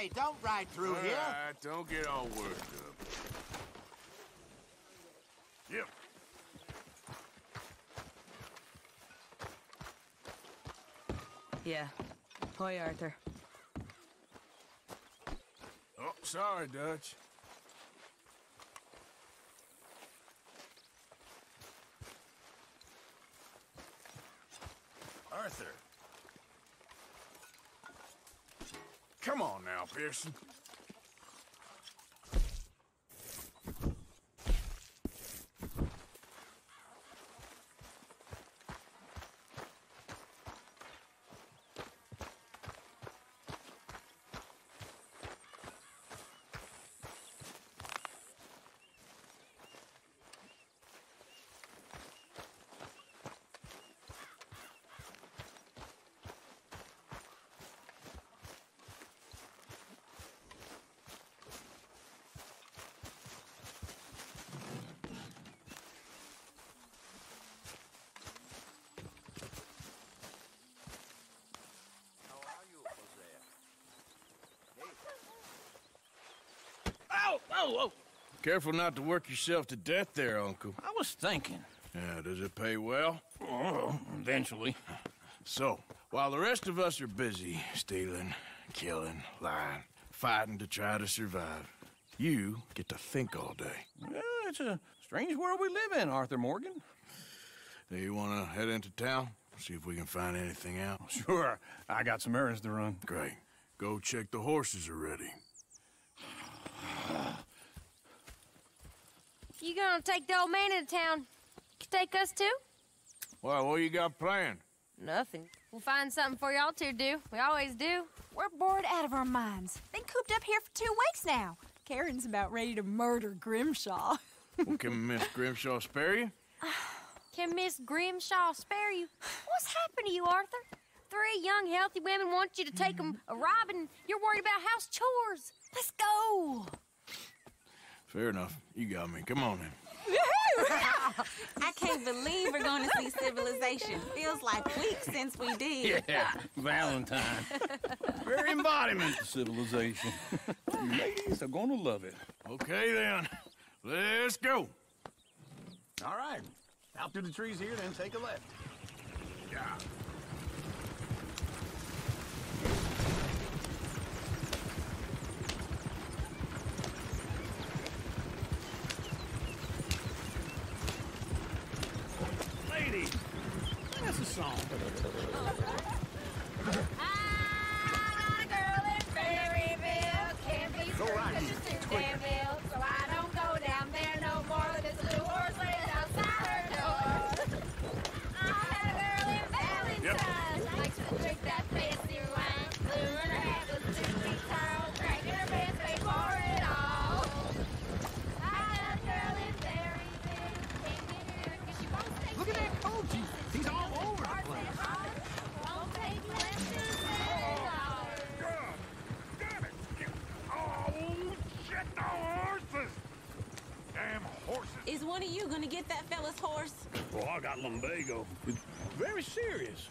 Hey, don't ride through here. All right, don't get all worked up. Yep. Yeah. Hoi, Arthur. Oh, sorry, Dutch. Arthur. Come on now, Pearson. Oh, Careful not to work yourself to death there, Uncle. I was thinking. Yeah, does it pay well? Oh, eventually. So, while the rest of us are busy stealing, killing, lying, fighting to try to survive, you get to think all day. Well, it's a strange world we live in, Arthur Morgan. Do you want to head into town? See if we can find anything out? Sure, I got some errands to run. Great. Go check the horses are ready. You gonna take the old man into town? You take us too? Well, what you got planned? Nothing. We'll find something for y'all to do. We always do. We're bored out of our minds. Been cooped up here for 2 weeks now. Karen's about ready to murder Grimshaw. Well, can Miss Grimshaw spare you? Can Miss Grimshaw spare you? What's happened to you, Arthur? 3 young, healthy women want you to take them a robbing. You're worried about house chores. Let's go. Fair enough. You got me. Come on, then. I can't believe we're going to see civilization. Feels like weeks since we did. Yeah, Valentine. Very embodiment of civilization. You ladies are going to love it. Okay, then. Let's go. All right. Out through the trees here, then take a left. Yeah. Ladies, sing us a song. I got a girl in Berryville. Can't be Go true right 'cause she's too damn ill. So I don't go down there no more with this little horse laid outside her door. I had a girl in Valentine. She likes to drink that fancy wine. Blue in her hat was 2 feet tall. Crack in her pants, paid for it all. I had a girl in Berryville. Can't get her 'cause she won't stay Look at that still. coach. He's all over the place. Won't take lessons at all. God damn it! Oh, shit, the horses! Damn horses! Is one of you going to get that fella's horse? Oh, I got lumbago. It's very serious.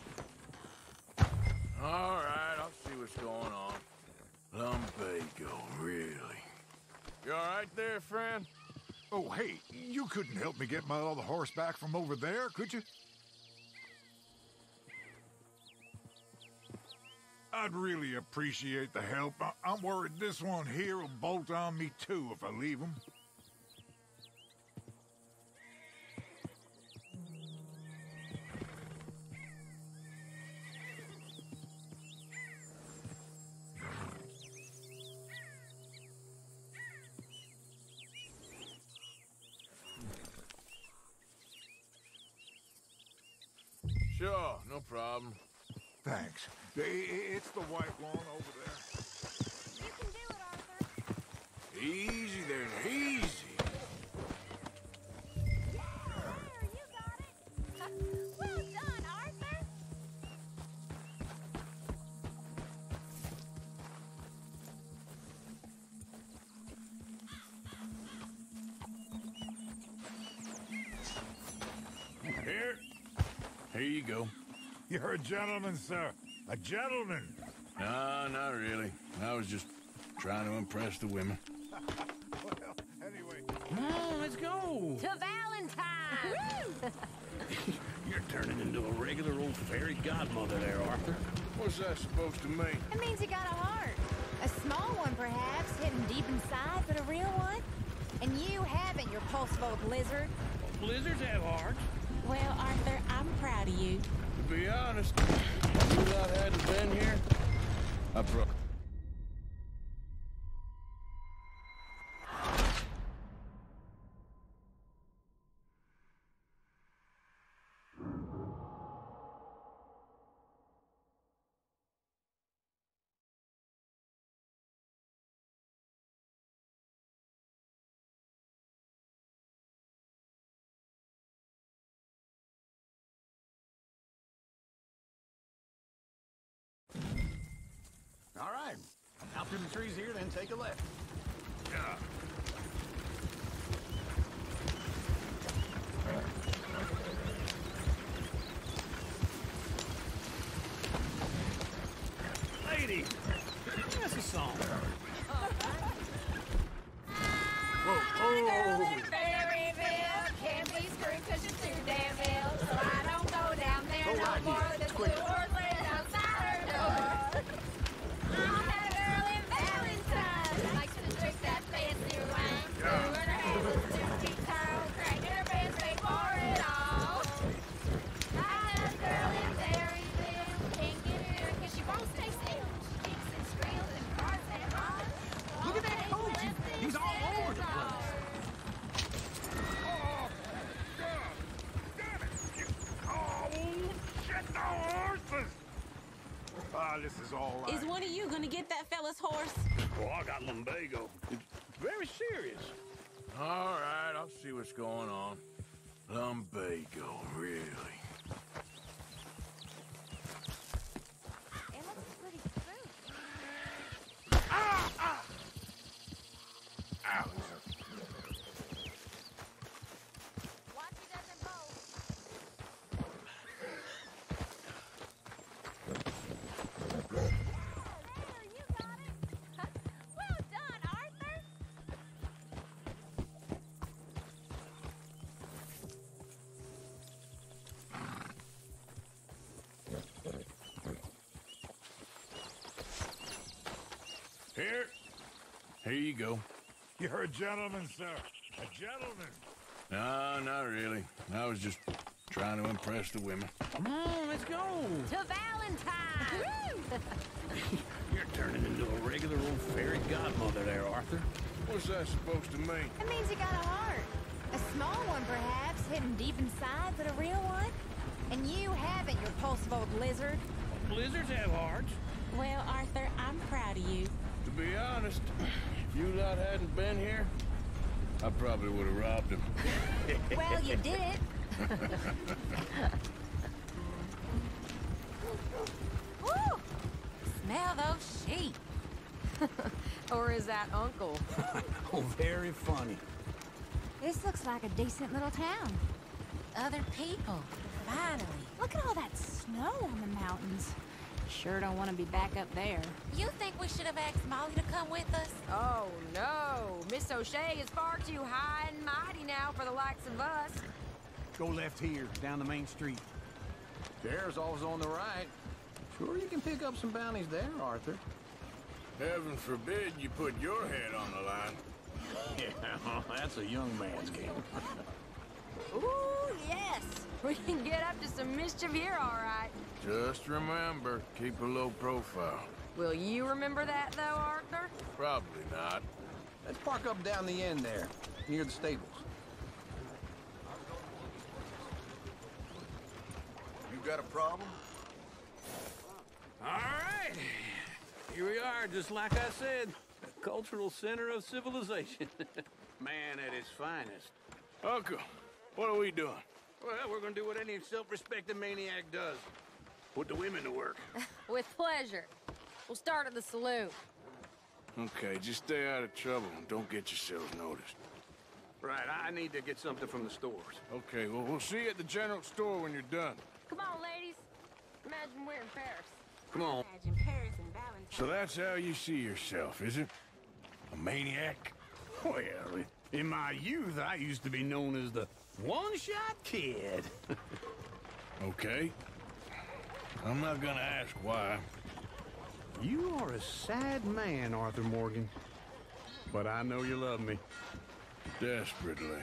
All right, I'll see what's going on. Lumbago, really? You all right there, friend? Oh, hey, you couldn't help me get my other horse back from over there, could you? I'd really appreciate the help. I'm worried this one here will bolt on me too if I leave him. Sure, no problem. Thanks. It's the white one over there. You can do it, Arthur. Easy there, easy. There, you got it. Well done, Arthur. Here you go. You're a gentleman, sir. A gentleman. No, not really. I was just trying to impress the women. Well, anyway. Come on, let's go. To Valentine! You're turning into a regular old fairy godmother there, Arthur. What's that supposed to mean? It means you got a heart. A small one, perhaps, hidden deep inside, but a real one. And you haven't, your pulse-volt lizard. Blizzards have hearts. Well, Arthur, I'm proud of you. To be honest, if you lot hadn't been here, I probably... All right. Out through the trees here, then take a left. Yeah. Lady, that's a song. Berryville can't be screwed 'cause you're too damn ill. So I don't go down there Go no right more. here. This Quick. blue horse laying outside her door. I met a girl in Valentine. Likes to drink that fancy wine. Blue in her hair with 2 teeth curls. Cranking her pants straight for it all. I met a girl in Berryville. Can't get her 'cause she won't stay still. She kicks and squeals and barks and hollers. Look at that coach. He's all over the place. Oh, God! Damn it! Oh, shit, the horses! Ah, this is all right. Is one of you gonna get that fella's horse? Oh, I got lumbago. It's very serious. All right, I'll see what's going on. Lumbago, really? It looks pretty spooky. Ow. Watch he doesn't bolt. There, you got it. Well done, Arthur. Here you go. You're a gentleman, sir. A gentleman. No, not really. I was just trying to impress the women. Come on, let's go. To Valentine. You're turning into a regular old fairy godmother there, Arthur. What's that supposed to mean? It means you got a heart. A small one, perhaps, hidden deep inside, but a real one. And you haven't, your pulse-volt lizard. Blizzards have hearts. Well, Arthur, I'm proud of you. To be honest, if you lot hadn't been here, I probably would have robbed him. Well, you did it. Woo! Smell those sheep. Or is that Uncle? Oh, very funny. This looks like a decent little town. Other people. Finally. Look at all that snow on the mountains. Sure don't want to be back up there. You think we should have asked Molly to come with us? Oh, no. Miss O'Shea is far too high and mighty now for the likes of us. Go left here, down the main street. There's always on the right. Sure you can pick up some bounties there, Arthur. Heaven forbid you put your head on the line. Yeah, that's a young man's game. Ooh, yes. We can get up to some mischief here, all right. Just remember, keep a low profile. Will you remember that, though, Arthur? Probably not. Let's park up down the end there, near the stables. You got a problem? All right. Here we are, just like I said. The cultural center of civilization. Man at its finest. Uncle, what are we doing? Well, we're gonna do what any self-respecting maniac does. Put the women to work. With pleasure. We'll start at the saloon. Okay, just stay out of trouble and don't get yourselves noticed. Right, I need to get something from the stores. Okay, well, we'll see you at the general store when you're done. Come on, ladies. Imagine we're in Paris. Come on. Imagine Paris and Valentine. So that's how you see yourself, is it? A maniac? Well, in my youth, I used to be known as the one-shot kid. Okay. I'm not gonna ask why. You are a sad man, Arthur Morgan. But I know you love me. Desperately.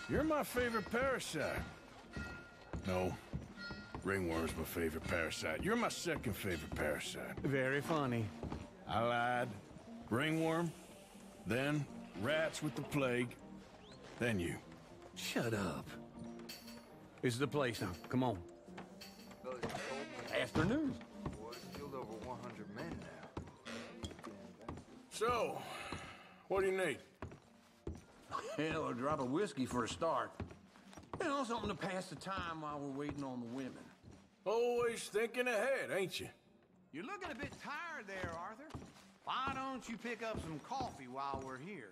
You're my favorite parasite. No. Ringworm's my favorite parasite. You're my second favorite parasite. Very funny. I lied. Ringworm, then rats with the plague, then you. Shut up. This is the place now. Come on. Afternoon. Boys killed over 100 men now. So, what do you need? Hell, a drop of whiskey for a start. You know, something to pass the time while we're waiting on the women. Always thinking ahead, ain't you? You're looking a bit tired there, Arthur. Why don't you pick up some coffee while we're here?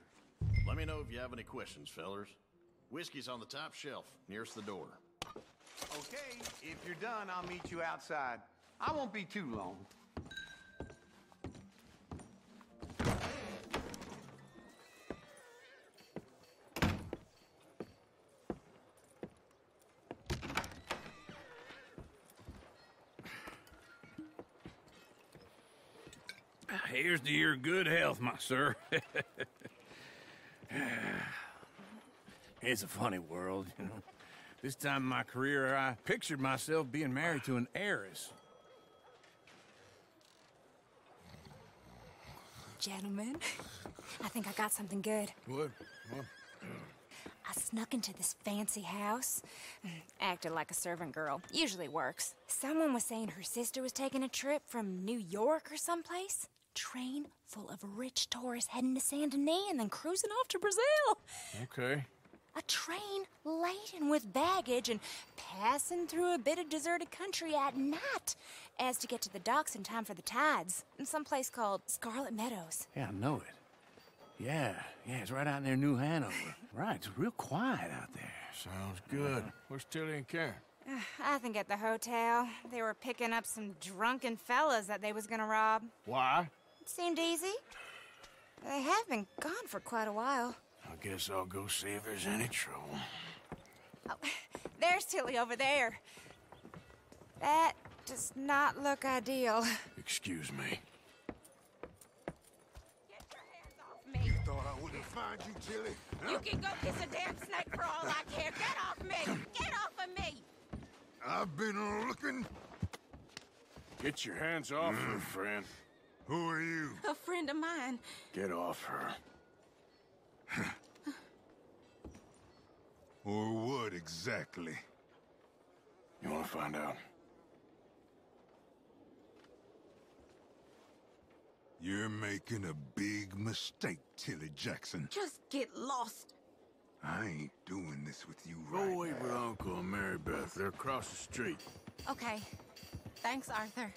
Let me know if you have any questions, fellers. Whiskey's on the top shelf, nearest the door. Okay, if you're done, I'll meet you outside. I won't be too long. Here's to your good health, my sir. It's a funny world, you know. This time in my career, I pictured myself being married to an heiress. Gentlemen, I think I got something good. What? I snuck into this fancy house. Acted like a servant girl. Usually works. Someone was saying her sister was taking a trip from New York or someplace. Train full of rich tourists heading to Saint Denis and then cruising off to Brazil. Okay. A train laden with baggage and passing through a bit of deserted country at night as to get to the docks in time for the tides in some place called Scarlet Meadows. Yeah, I know it. Yeah, it's right out near New Hanover. Right, it's real quiet out there. Sounds good. Where's Tilly and Karen? I think at the hotel. They were picking up some drunken fellas that they was gonna rob. Why? It seemed easy. They have been gone for quite a while. I guess I'll go see if there's any trouble. Oh, there's Tilly over there. That does not look ideal. Excuse me. Get your hands off me! Thought I wouldn't find you, Tilly? You can go kiss a damn snake for all I care. Get off me! Get off of me! I've been looking. Get your hands off her, friend. Who are you? A friend of mine. Get off her. Or what exactly? You want to find out? You're making a big mistake, Tilly Jackson. Just get lost. I ain't doing this with you Go right away with Uncle and Mary Beth. They're across the street. Okay. Thanks, Arthur.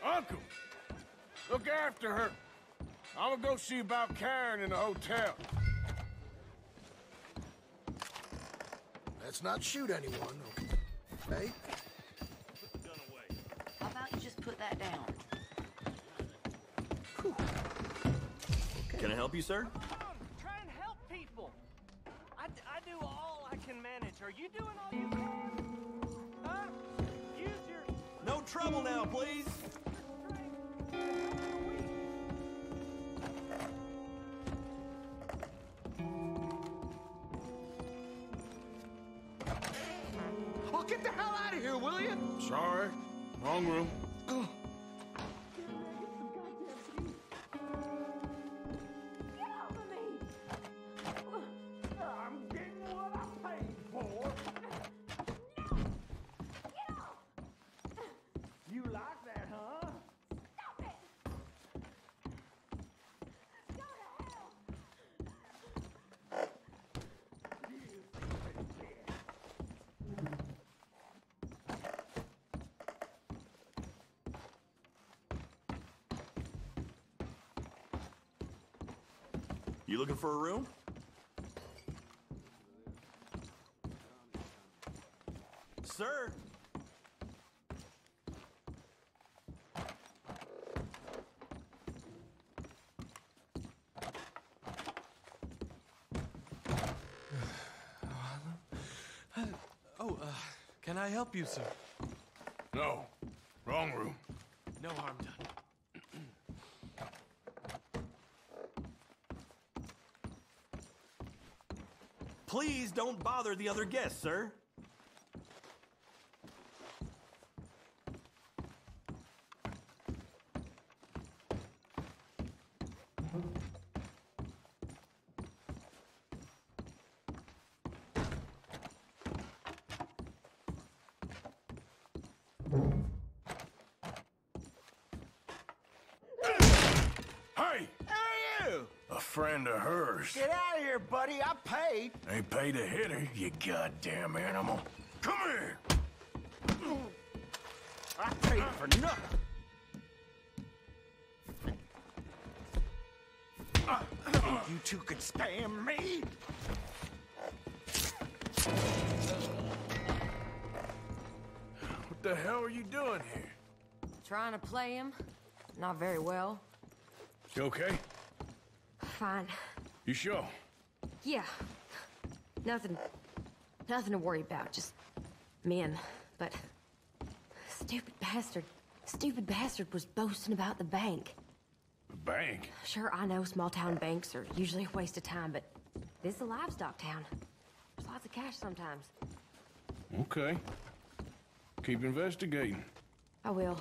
Uncle! Look after her. I'm gonna go see about Karen in the hotel. Let's not shoot anyone, okay? Put the gun away. How about you just put that down? Can I help you, sir? Come on, try and help people. I do all I can manage. Are you doing all you can? Huh? Use your... No trouble now, please. Oh, get the hell out of here, will you? Sorry. Wrong room. I'm getting what I paid for. You like that, huh? Stop it! Go to hell! You looking for a room? Sir? Can I help you, sir? No. Wrong room. No harm done. Please don't bother the other guests, sir. Hey! Who are you? A friend of hers. Get out of here, buddy. I paid. Ain't paid to hit her, you goddamn animal. Come here! I paid for nothing. You two could spam me? What the hell are you doing here? Trying to play him. Not very well. You okay? Fine. You sure? Yeah. Nothing to worry about. Just men. But stupid bastard was boasting about the bank. The bank? Sure, I know small town banks are usually a waste of time, but this is a livestock town. There's lots of cash sometimes. Okay. Keep investigating. I will.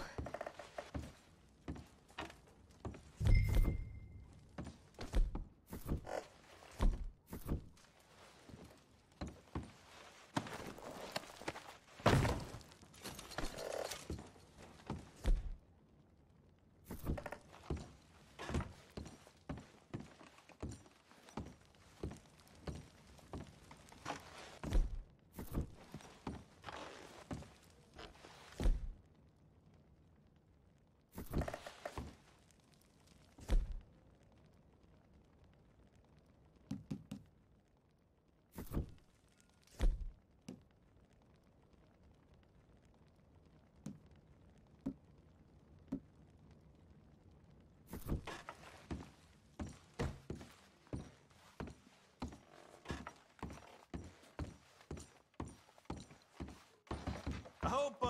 I hope,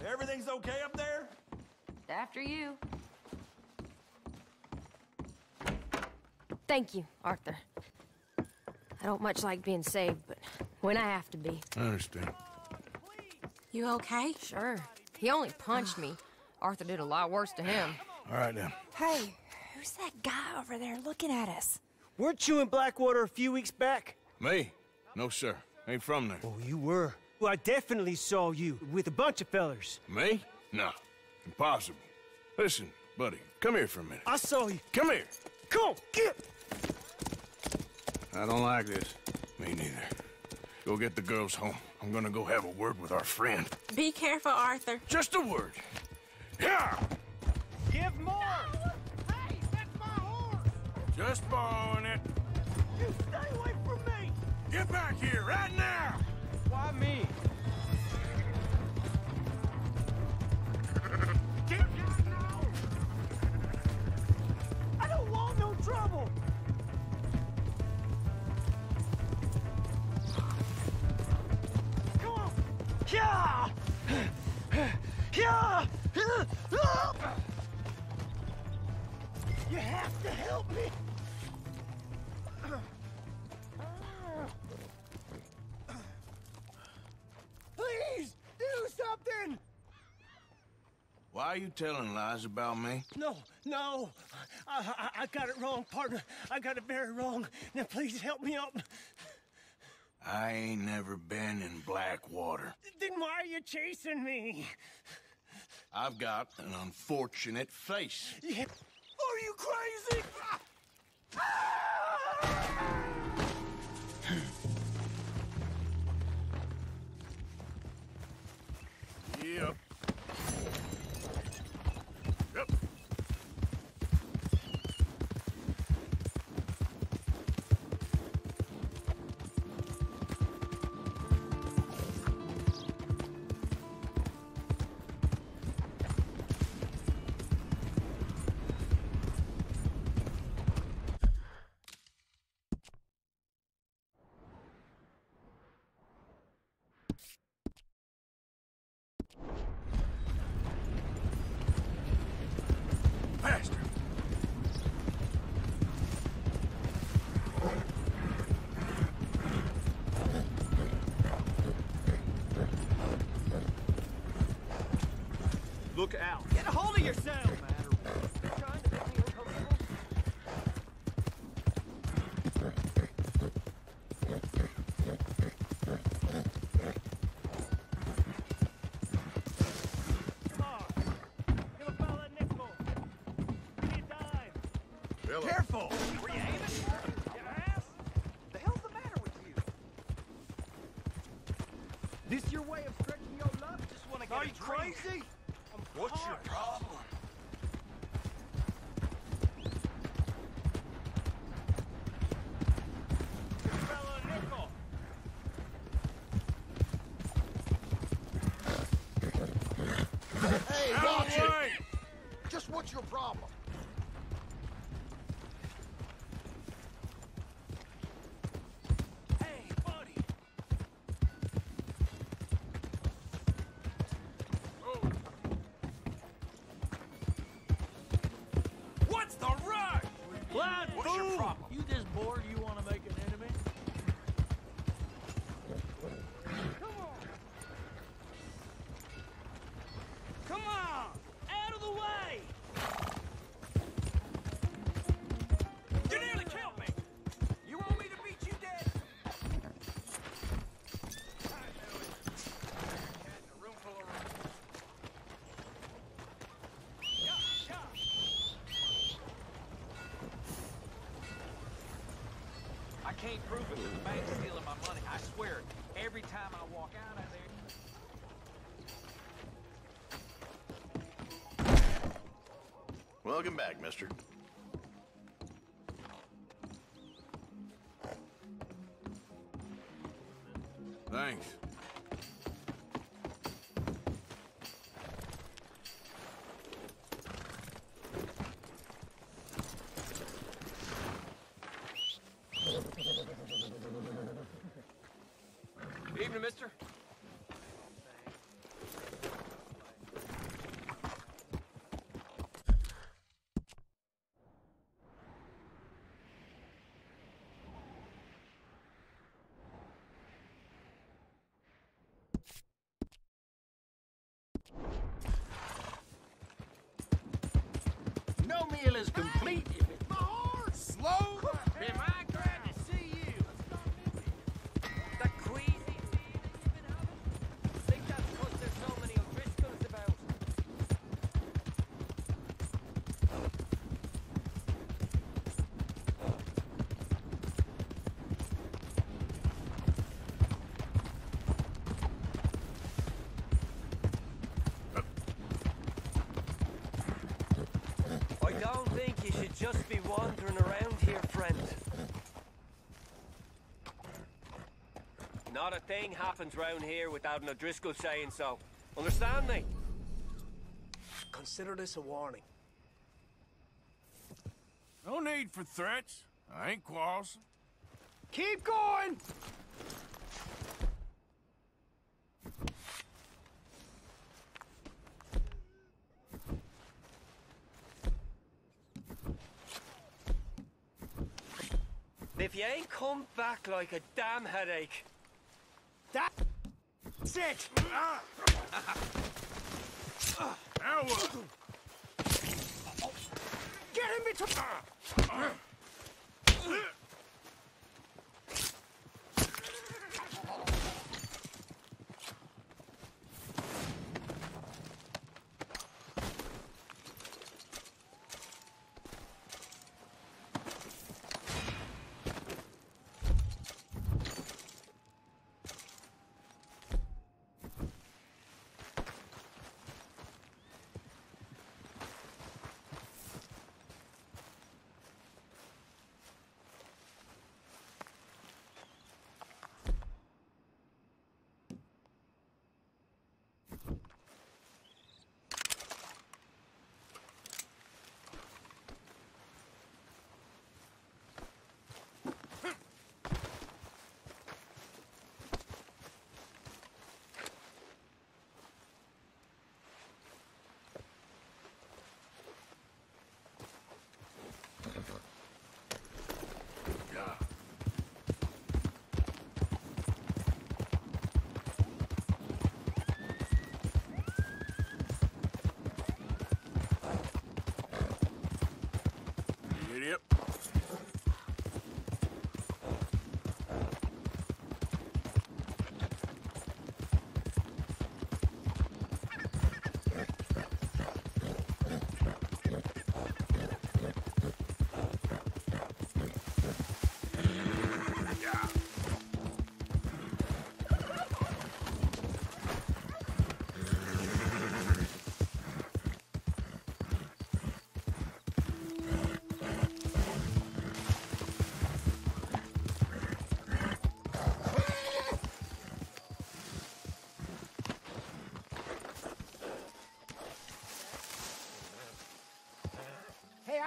everything's okay up there? After you. Thank you, Arthur. I don't much like being saved, but when I have to be. I understand. You okay? Sure. He only punched me. Arthur did a lot worse to him. All right, then. Hey, who's that guy over there looking at us? Weren't you in Blackwater a few weeks back? Me? No, sir. Ain't from there. Oh, you were. Well, I definitely saw you with a bunch of fellers. Me? No. Impossible. Listen, buddy, come here for a minute. I saw you. Come here. Come on, get! I don't like this. Me neither. Go get the girls home. I'm gonna go have a word with our friend. Be careful, Arthur. Just a word. Yeah! Give more! Hey, that's my horse! Just borrowing it. You stay away from me! Get back here right now! Why me? Get out now! I don't want no trouble! Come on! Yeah! Yeah! You have to help me! Please, do something! Why are you telling lies about me? No. I got it wrong, partner. I got it very wrong. Now, please help me up. I ain't never been in Blackwater. Then why are you chasing me? I've got an unfortunate face. Yeah. Are you crazy? Yep. Look out. Get a hold of yourself! Trying to make me uncomfortable? Give a fella a nickel. Give me a dime. Careful! Were you aiming? You ass? The hell's the matter with you? This your way of stretching your luck? Just wanna get Are a you drink. crazy? Of What's your course. problem? Give a fella a nickel. Hey, watch it! Just what's your problem? Hey, buddy. What's the rush? Blind What's your fool! problem? You this bored you want to make an enemy? Come on! Come on! Out of the way! You nearly killed me! You want me to beat you dead? I knew it. Cat in a room full of rats. Yeah, yeah. I can't prove it, but the bank's stealing my money. I swear it. Every time I walk out of there. Welcome back, mister. Thanks. Evening, mister. No meal is complete if it's Slow down. Am I glad to see you? That queasy think that's because there's so many O'Driscolls about. I don't think you should just be wandering around here, friend. Not a thing happens round here without an O'Driscoll saying so. Understand me? Consider this a warning. No need for threats. I ain't quarrelsome. Keep going! If you ain't come back like a damn headache. That's it! Now what? Get him between...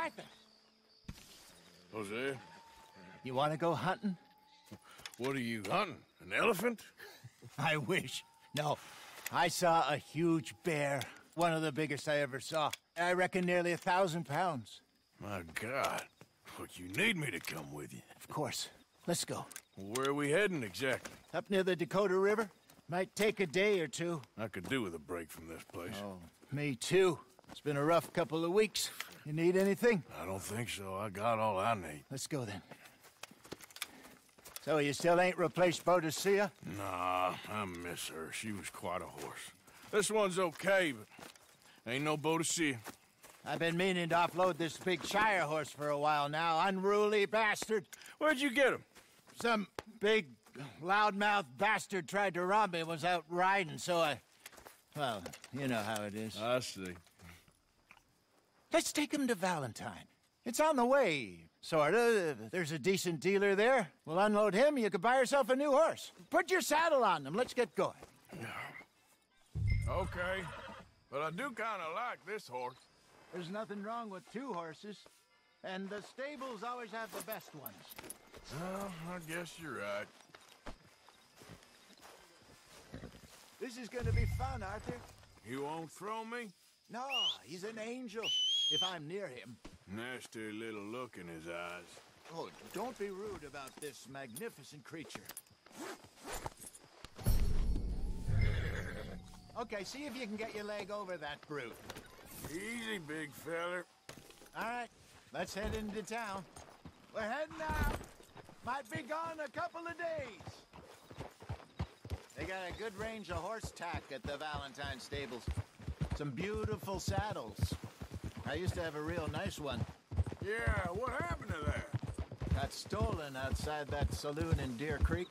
Arthur. Jose, You want to go hunting? what are you hunting? An elephant? I wish. No. I saw a huge bear. One of the biggest I ever saw. I reckon nearly 1,000 pounds. My God. Look, you need me to come with you. Of course. Let's go. Where are we heading exactly? Up near the Dakota River. Might take a day or two. I could do with a break from this place. Oh, me too. It's been a rough couple of weeks. You need anything? I don't think so. I got all I need. Let's go then. So you still ain't replaced Boadicea? Nah, I miss her. She was quite a horse. This one's okay, but ain't no Boadicea. I've been meaning to offload this big Shire horse for a while now. Unruly bastard. Where'd you get him? Some big, loudmouth bastard tried to rob me and was out riding, so I... Well, you know how it is. I see. Let's take him to Valentine. It's on the way, sorta. There's a decent dealer there. We'll unload him, you could buy yourself a new horse. Put your saddle on him, let's get going. Okay, but I do kind of like this horse. There's nothing wrong with two horses, and the stables always have the best ones. Well, I guess you're right. This is gonna be fun, Arthur. You won't throw me? No, he's an angel, if I'm near him. Nasty little look in his eyes. Oh, don't be rude about this magnificent creature. Okay, see if you can get your leg over that brute. Easy, big feller. All right, let's head into town. We're heading out. Might be gone a couple of days. They got a good range of horse tack at the Valentine stables. Some beautiful saddles. I used to have a real nice one. Yeah, what happened to that? Got stolen outside that saloon in Deer Creek.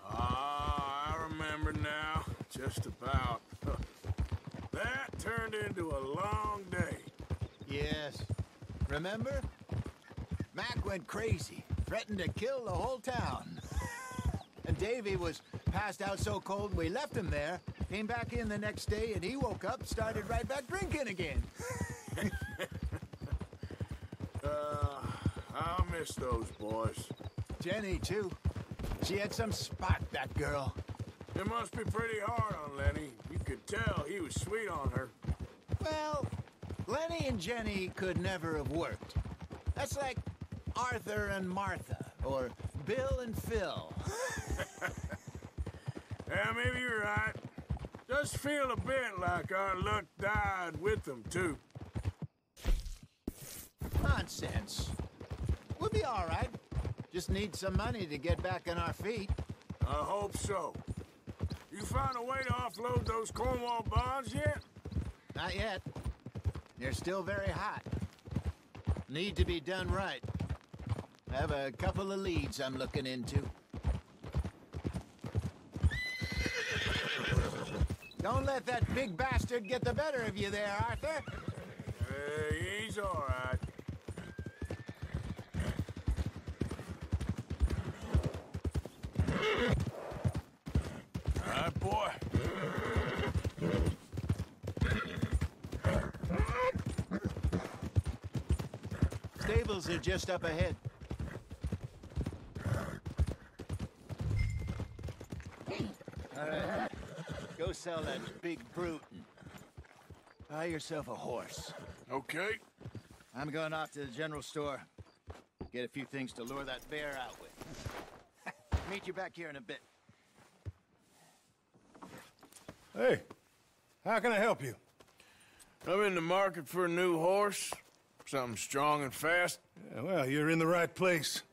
Ah, I remember now. Just about. That turned into a long day. Yes. Remember? Mac went crazy, threatened to kill the whole town. And Davy was passed out so cold we left him there, came back in the next day, and he woke up, started right back drinking again. I'll miss those boys. Jenny, too. She had some spot, that girl. It must be pretty hard on Lenny. You could tell he was sweet on her. Well, Lenny and Jenny could never have worked. That's like Arthur and Martha, or Bill and Phil. Yeah, maybe you're right. Does feel a bit like our luck died with them, too. Nonsense. We'll be all right. Just need some money to get back on our feet. I hope so. You found a way to offload those Cornwall bonds yet? Not yet. They're still very hot. Need to be done right. I have a couple of leads I'm looking into. Don't let that big bastard get the better of you there, Arthur. He's all right. All right, boy. Stables are just up ahead. All right. Go sell that big brute and buy yourself a horse. Okay. I'm going off to the general store. Get a few things to lure that bear out with. Meet you back here in a bit. Hey, how can I help you? I'm in the market for a new horse. Something strong and fast. Yeah, well, you're in the right place.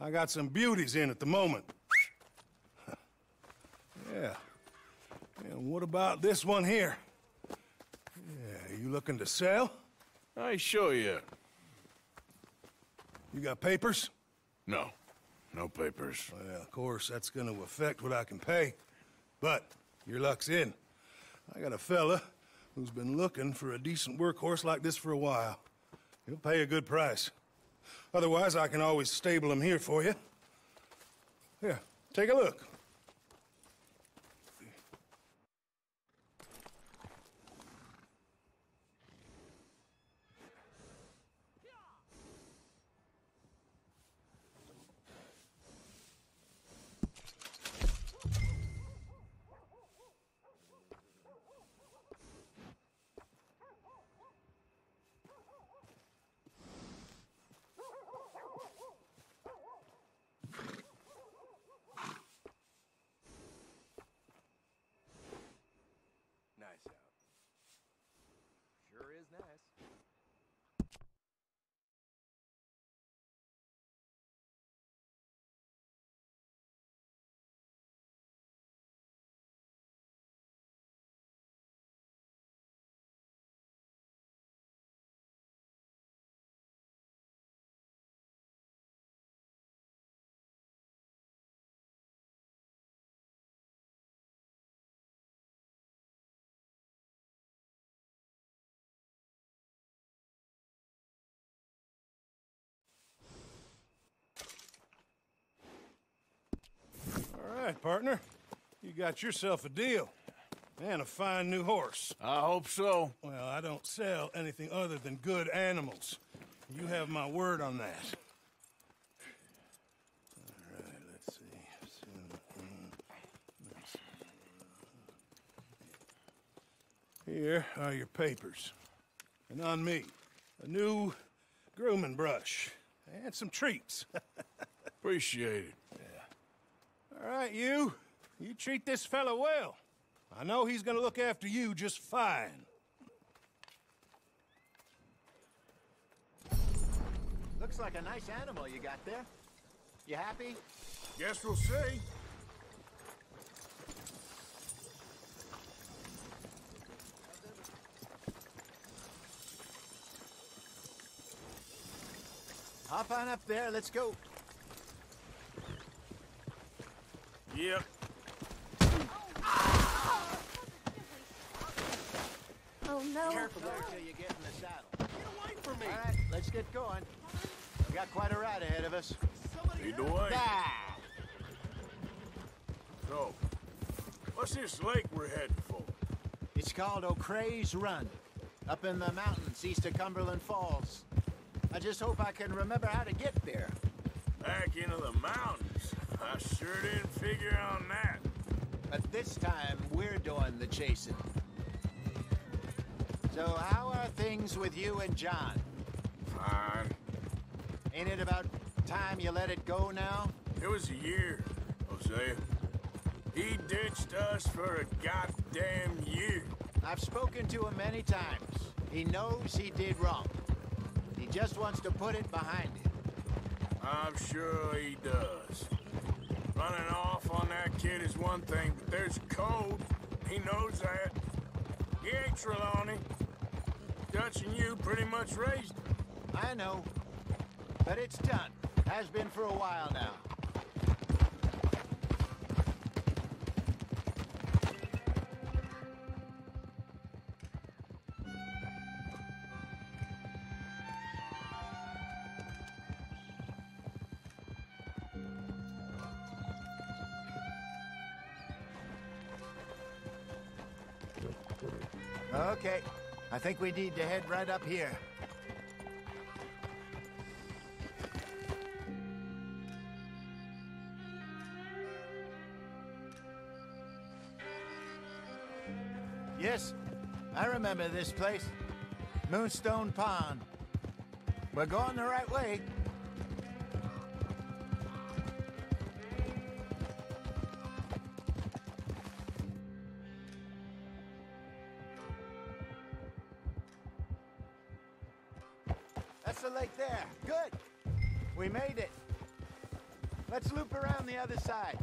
I got some beauties in at the moment. Yeah. And what about this one here? Yeah, you looking to sell? I ain't sure yet. You got papers? No. No papers. Well, of course, that's gonna affect what I can pay. But your luck's in. I got a fella who's been looking for a decent workhorse like this for a while. He'll pay a good price. Otherwise, I can always stable him here for you. Here, take a look. right, partner. You got yourself a deal. And a fine new horse. I hope so. Well, I don't sell anything other than good animals. You have my word on that. All right, let's see. Here are your papers. And on me, a new grooming brush. And some treats. Appreciate it. Yeah. All right, you. You treat this fella well. I know he's gonna look after you just fine. Looks like a nice animal you got there. You happy? Guess we'll see. Hop on up there, let's go. Yep. Oh, no. Careful there till you get in the saddle. Get away from me! All right, let's get going. We've got quite a ride ahead of us. Lead the way. Ah! So, what's this lake we're heading for? It's called O'Creagh's Run, up in the mountains east of Cumberland Falls. I just hope I can remember how to get there. Back into the mountains? I sure didn't figure on that. But this time, we're doing the chasing. So how are things with you and John? Fine. Ain't it about time you let it go now? It was a year, Hosea. He ditched us for a goddamn year. I've spoken to him many times. He knows he did wrong. He just wants to put it behind him. I'm sure he does. Running off on that kid is one thing, but there's code. He knows that. He ain't Trelawney. Dutch and you pretty much raised him. I know. But it's done. Has been for a while now. Okay. I think we need to head right up here. Yes, I remember this place. Moonstone Pond. We're going the right way. That's the lake there. Good. We made it. Let's loop around the other side.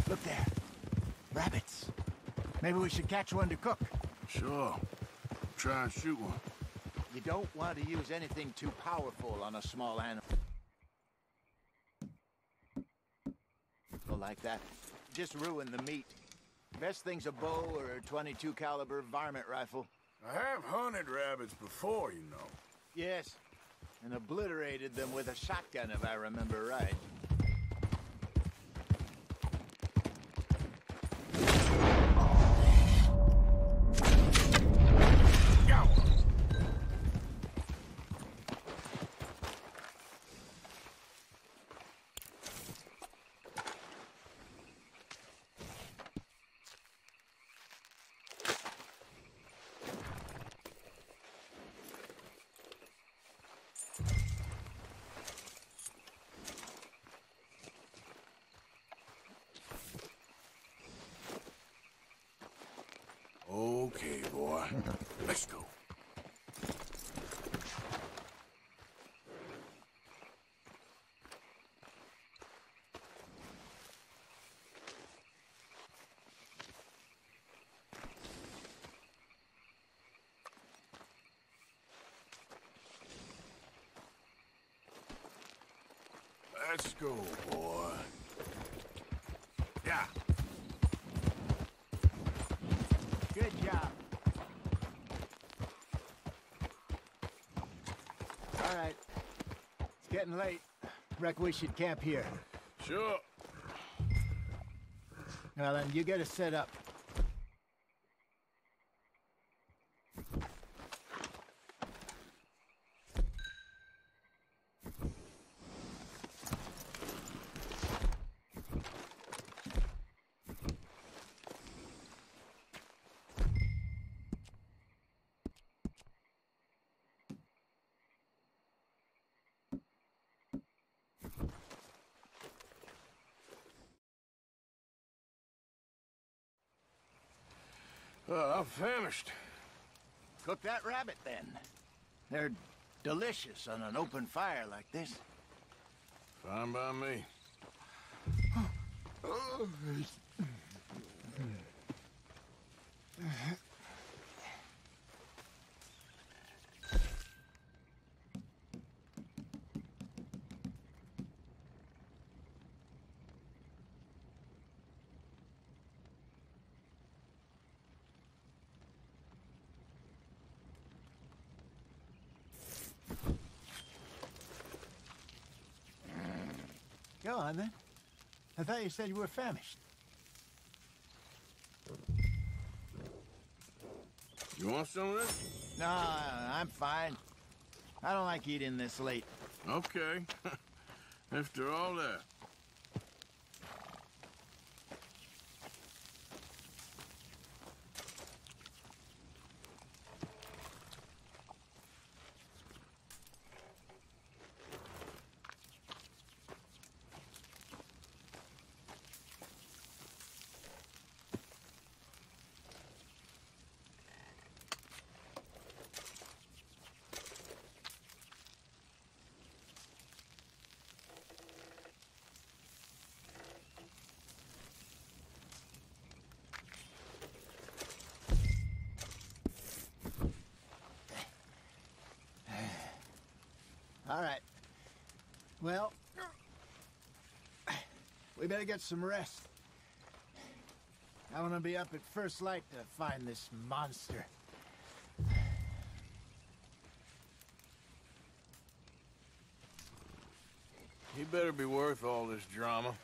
Look there. Rabbits. Maybe we should catch one to cook. Sure. Try and shoot one. You don't want to use anything too powerful on a small animal. Like that. Just ruin the meat. Best thing's a bow or a .22 caliber varmint rifle. I have hunted rabbits before, you know. Yes. And obliterated them with a shotgun, if I remember right. Let's go, boy. Yeah. Good job. All right. It's getting late. Reckon we should camp here. Sure. Well, then, you get us set up. I'm famished. Cook that rabbit, then. They're delicious on an open fire like this. Fine by me. Go on, then. I thought you said you were famished. You want some of this? No, I'm fine. I don't like eating this late. Okay. After all that. All right. Well, we better get some rest. I want to be up at first light to find this monster. He better be worth all this drama.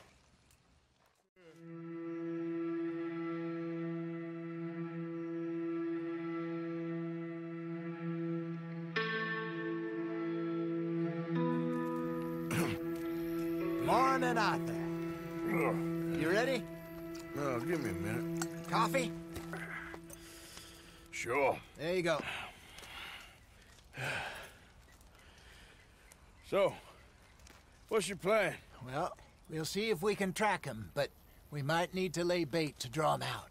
Morning, Arthur. You ready? No, give me a minute. Coffee? Sure. There you go. So, what's your plan? Well, we'll see if we can track him, but we might need to lay bait to draw him out.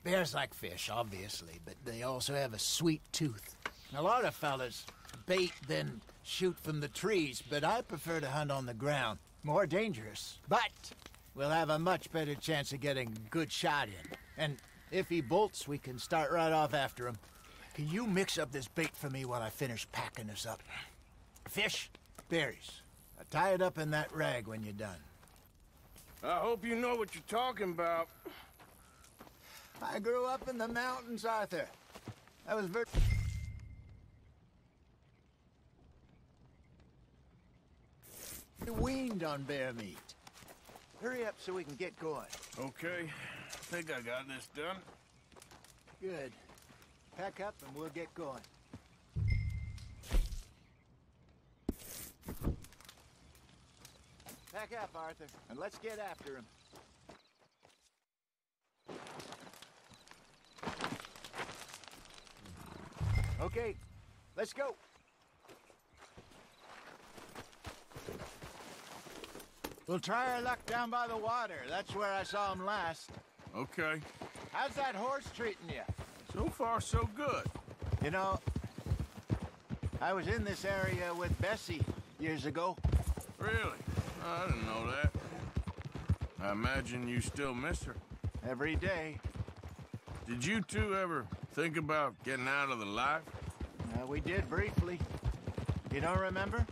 Bears like fish, obviously, but they also have a sweet tooth. A lot of fellas bait, then shoot from the trees, but I prefer to hunt on the ground. More dangerous, but we'll have a much better chance of getting a good shot in. And if he bolts, we can start right off after him. Can you mix up this bait for me while I finish packing this up? Fish, berries. Tie it up in that rag when you're done. I hope you know what you're talking about. I grew up in the mountains, Arthur. I was very... weaned on bear meat. Hurry up so we can get going. Okay. I think I got this done. Good. Pack up and we'll get going. Pack up, Arthur, and let's get after him. Okay, let's go. We'll try our luck down by the water. That's where I saw him last. Okay. How's that horse treating you? So far, so good. You know, I was in this area with Bessie years ago. Really? I didn't know that. I imagine you still miss her. Every day. Did you two ever think about getting out of the life? We did briefly. You don't remember?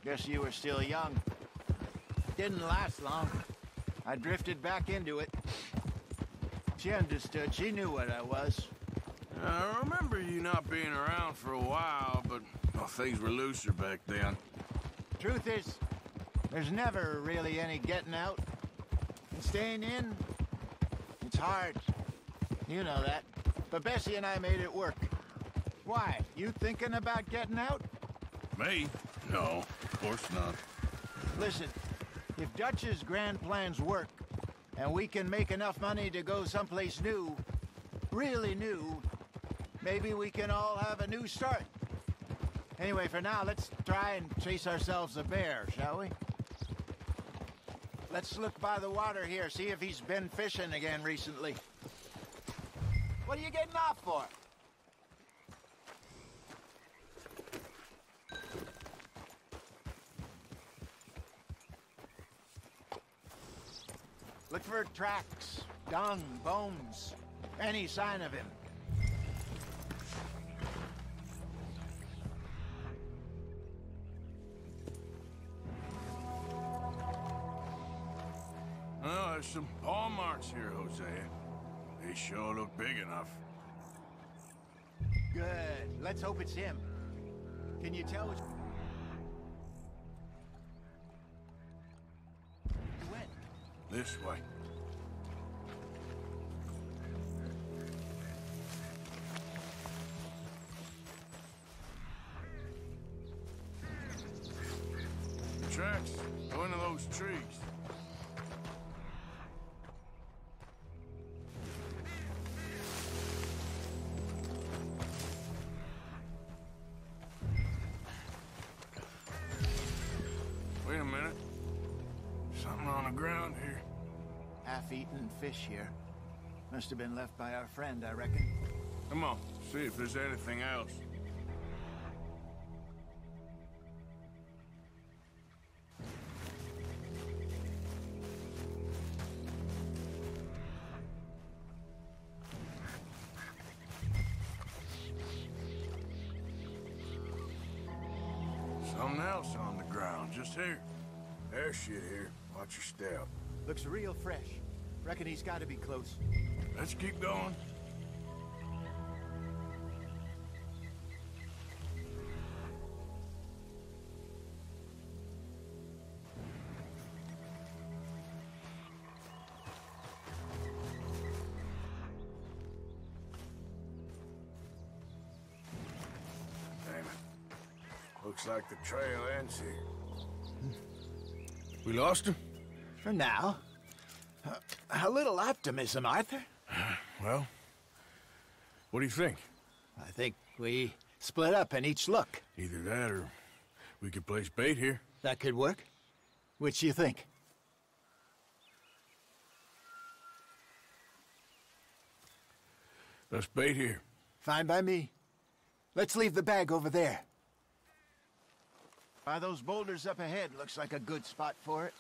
Guess you were still young. Didn't last long. I drifted back into it. She understood. She knew what I was. I remember you not being around for a while, but well, things were looser back then. Truth is, there's never really any getting out. And staying in, it's hard. You know that. But Bessie and I made it work. Why? You thinking about getting out? Me? No, of course not. Listen, if Dutch's grand plans work, and we can make enough money to go someplace new, really new, maybe we can all have a new start. Anyway, for now, let's try and chase ourselves a bear, shall we? Let's look by the water here, see if he's been fishing again recently. What are you getting off for? Look for tracks, dung, bones, any sign of him. Oh, there's some paw marks here, Hosea. They sure look big enough. Good. Let's hope it's him. Can you tell which... He went. This way. Tracks. Go into those trees. Wait a minute. Something on the ground here. Half-eaten fish here. Must have been left by our friend, I reckon. Come on, see if there's anything else. Something else on the ground, just here. There's shit here. Watch your step. Looks real fresh. Reckon he's got to be close. Let's keep going. Damn it. Looks like the trail ends here. We lost him? For now. A little optimism, Arthur. Well, what do you think? I think we split up and each look. Either that or we could place bait here. That could work. Which you think? Let's bait here. Fine by me. Let's leave the bag over there. By those boulders up ahead, looks like a good spot for it.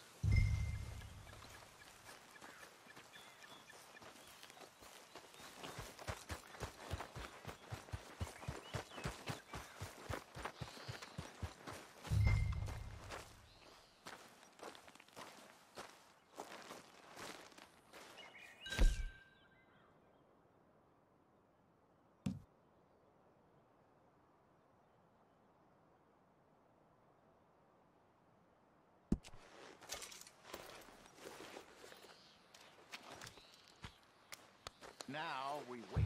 Now we wait.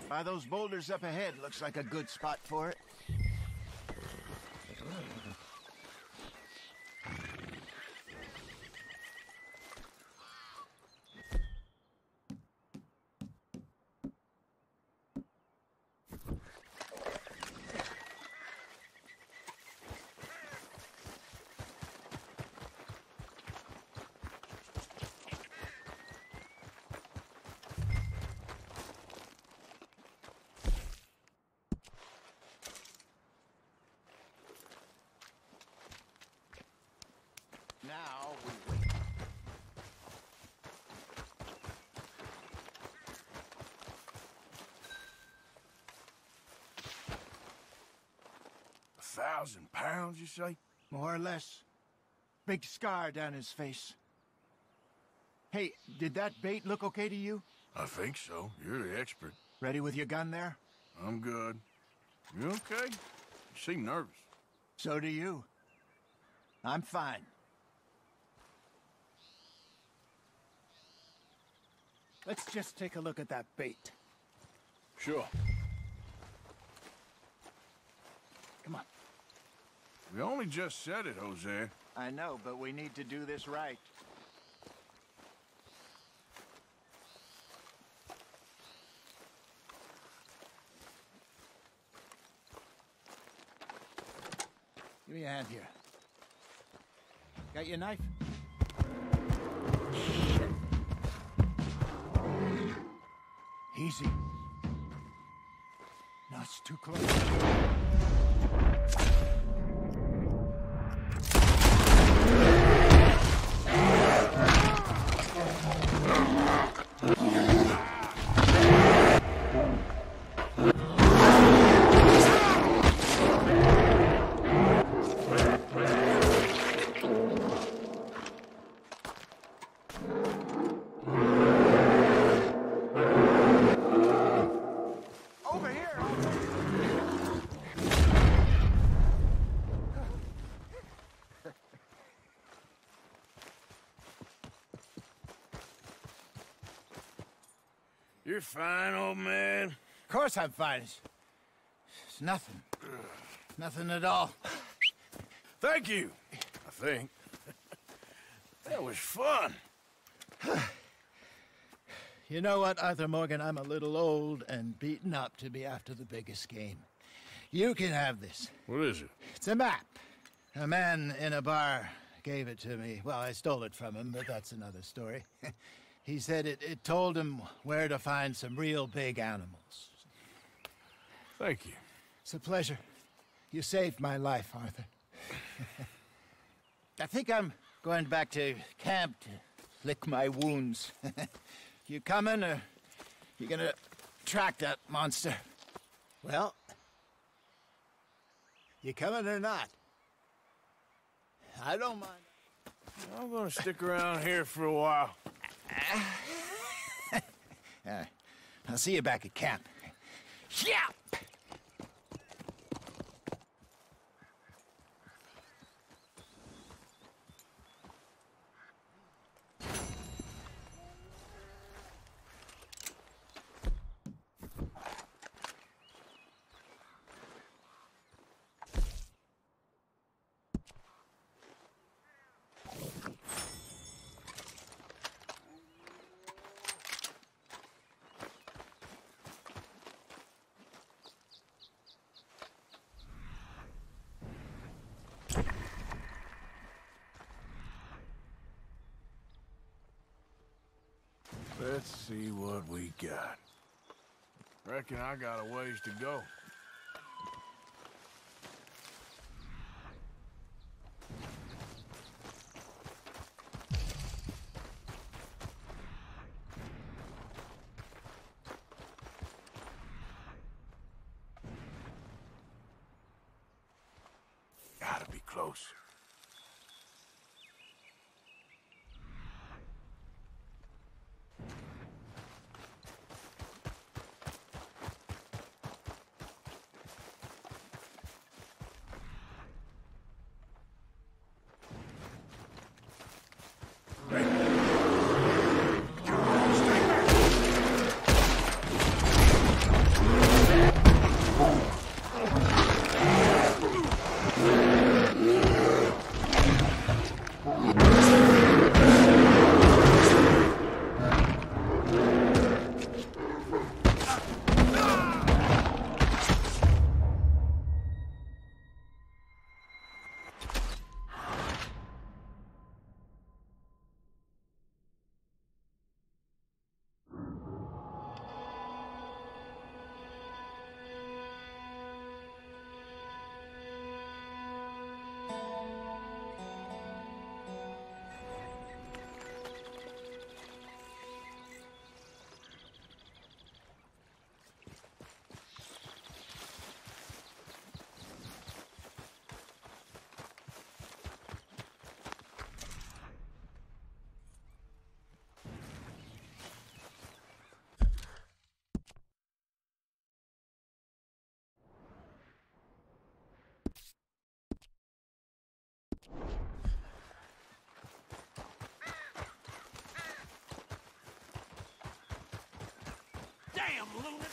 By those boulders up ahead, looks like a good spot for it. 1,000 pounds, you say? More or less. Big scar down his face. Hey, did that bait look okay to you? I think so. You're the expert. Ready with your gun there? I'm good. You okay? You seem nervous. So do you. I'm fine. Let's just take a look at that bait. Sure. Come on. We only just said it, Jose. I know, but we need to do this right. Give me a hand here. Got your knife? Easy. No, it's too close. You're fine, old man. Of course I'm fine. It's nothing. Nothing at all. Thank you, I think. That was fun. You know what, Arthur Morgan? I'm a little old and beaten up to be after the biggest game. You can have this. What is it? It's a map. A man in a bar gave it to me. Well, I stole it from him, but that's another story. He said it told him where to find some real big animals. Thank you. It's a pleasure. You saved my life, Arthur. I think I'm going back to camp to lick my wounds. You coming, or you gonna track that monster? Well, you coming or not? I don't mind. I'm gonna stick around here for a while. I'll see you back at camp. Yeah! Let's see what we got. Reckon I got a ways to go. Gotta be close. Damn lunatic!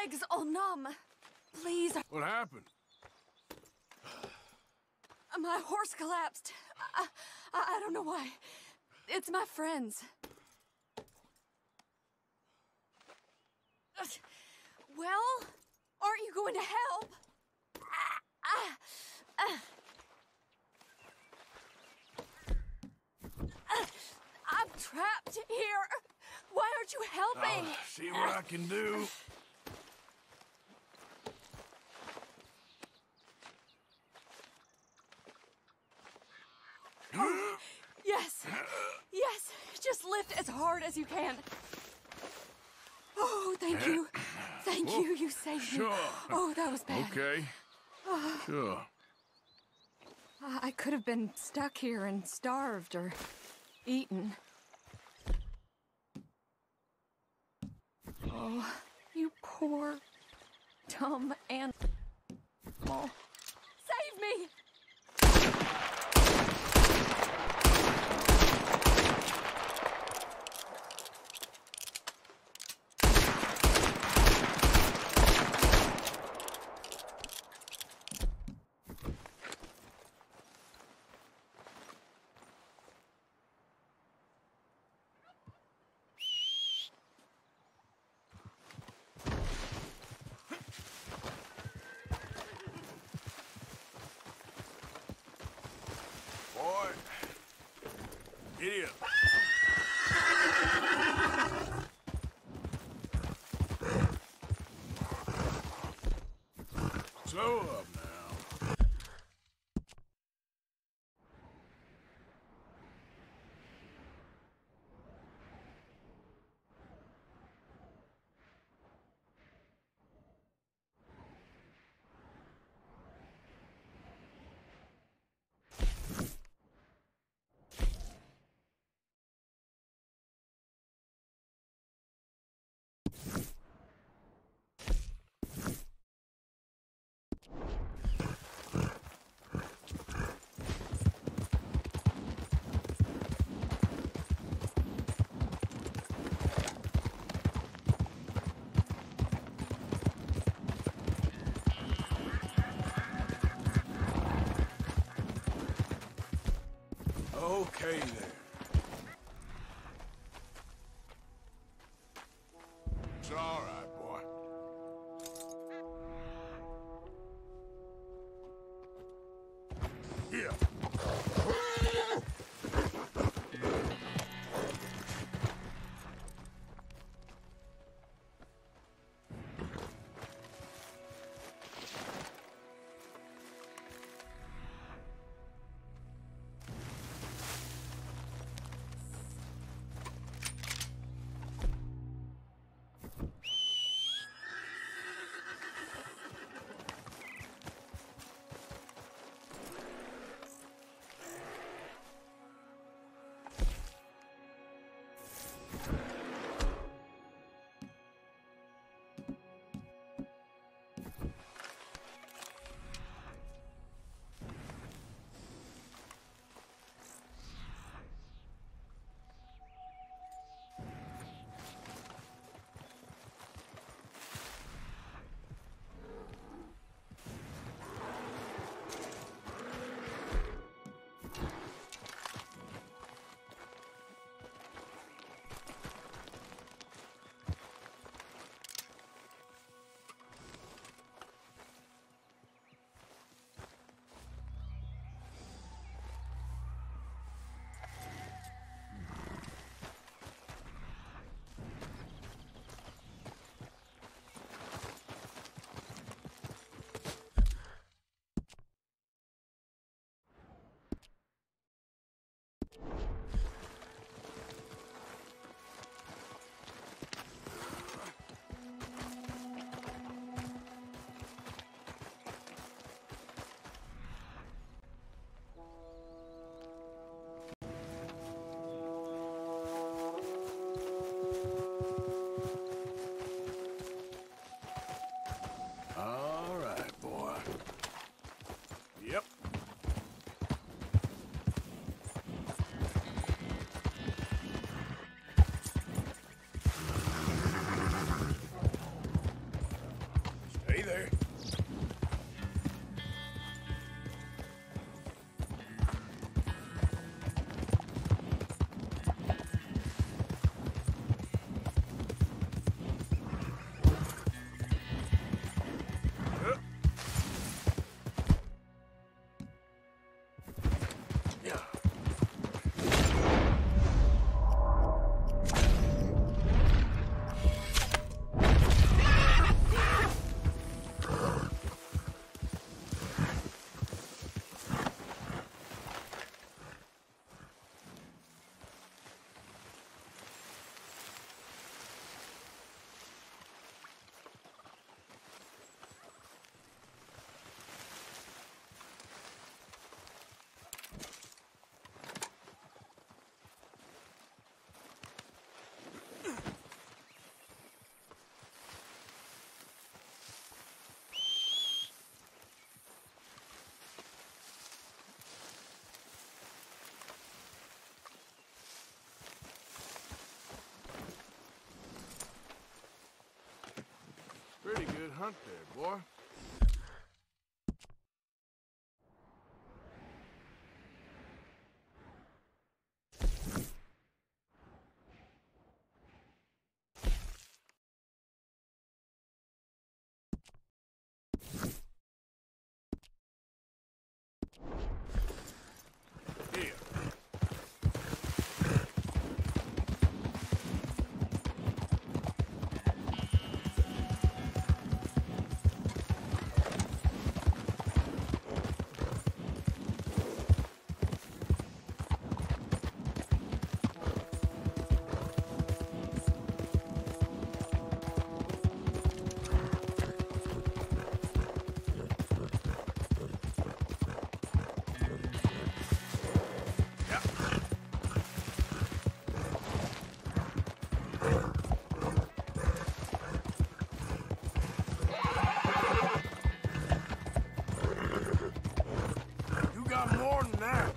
Legs all numb. Please. What happened? My horse collapsed. I don't know why. It's my friends. Well, aren't you going to help? I'm trapped here. Why aren't you helping? See what I can do. Yes. Yes. Just lift as hard as you can. Oh, thank you. Thank you. You saved me. Oh, that was bad. Okay. Sure. I could have been stuck here and starved or eaten. Oh, you poor, dumb animal. animal. Save me! Boy, giddy up. Slow up now. Okay there. It's all right, boy. Here. good hunt there, boy. Here. You got more than that.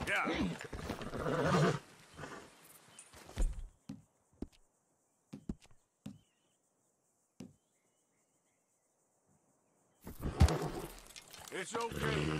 Yeah. It's okay.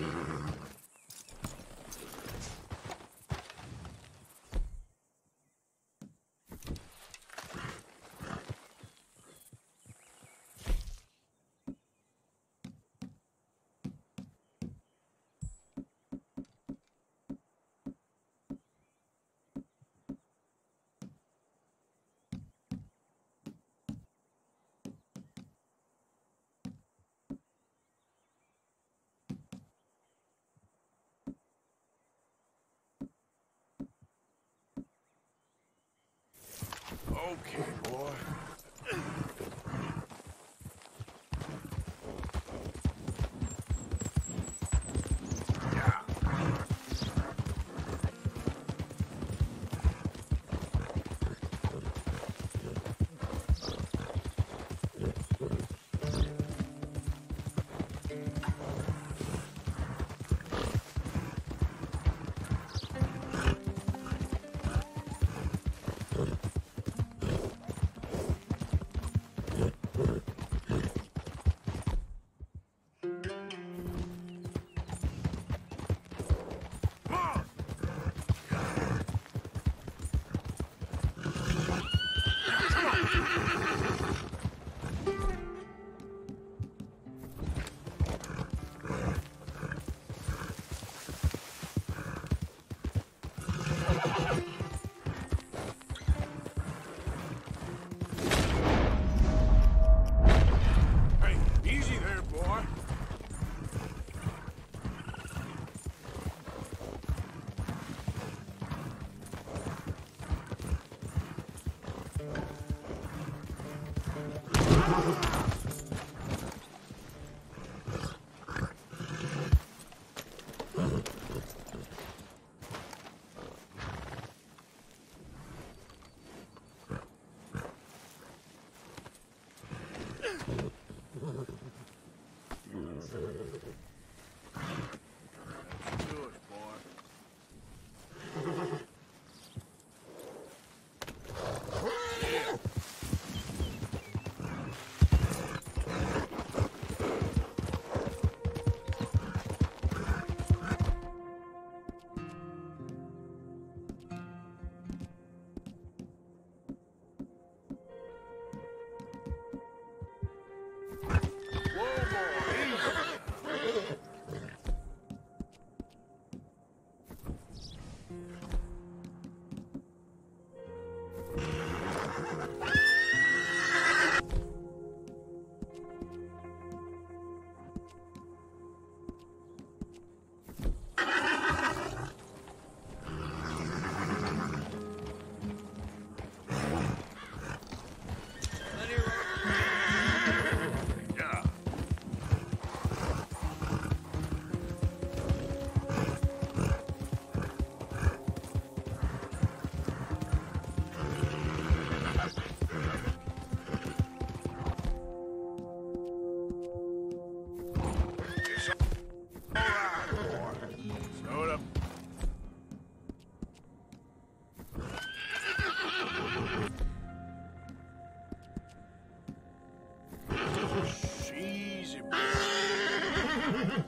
Come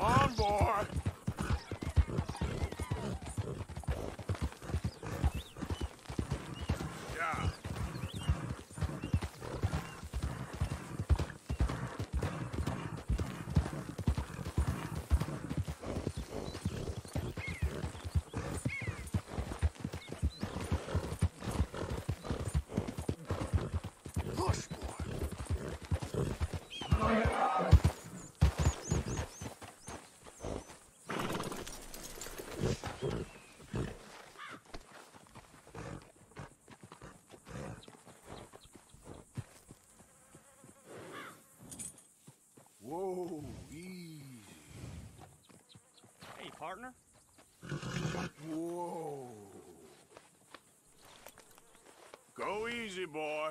on, boy. Yeah. Push, Whoa, easy. Hey, partner. Whoa. Go easy, boy.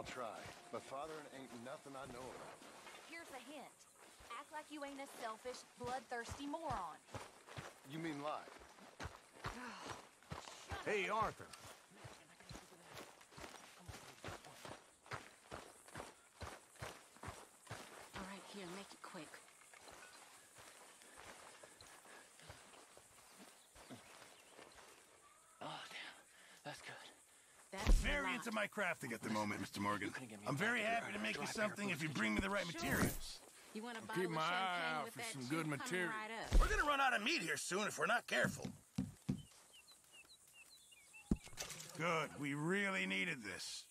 I'll try, but father ain't nothing I know about. Here's a hint. Act like you ain't a selfish, bloodthirsty moron. You mean lie? Hey, Arthur. All right, here, make it quick. Oh, damn. That's good. That's very into my crafting at the moment, Mr. Morgan. I'm very happy to make you something if you bring me the right materials. You want a Keep bottle my of eye champagne out with for that some chick good coming material. right up. We're gonna run out of meat here soon if we're not careful. Good. We really needed this.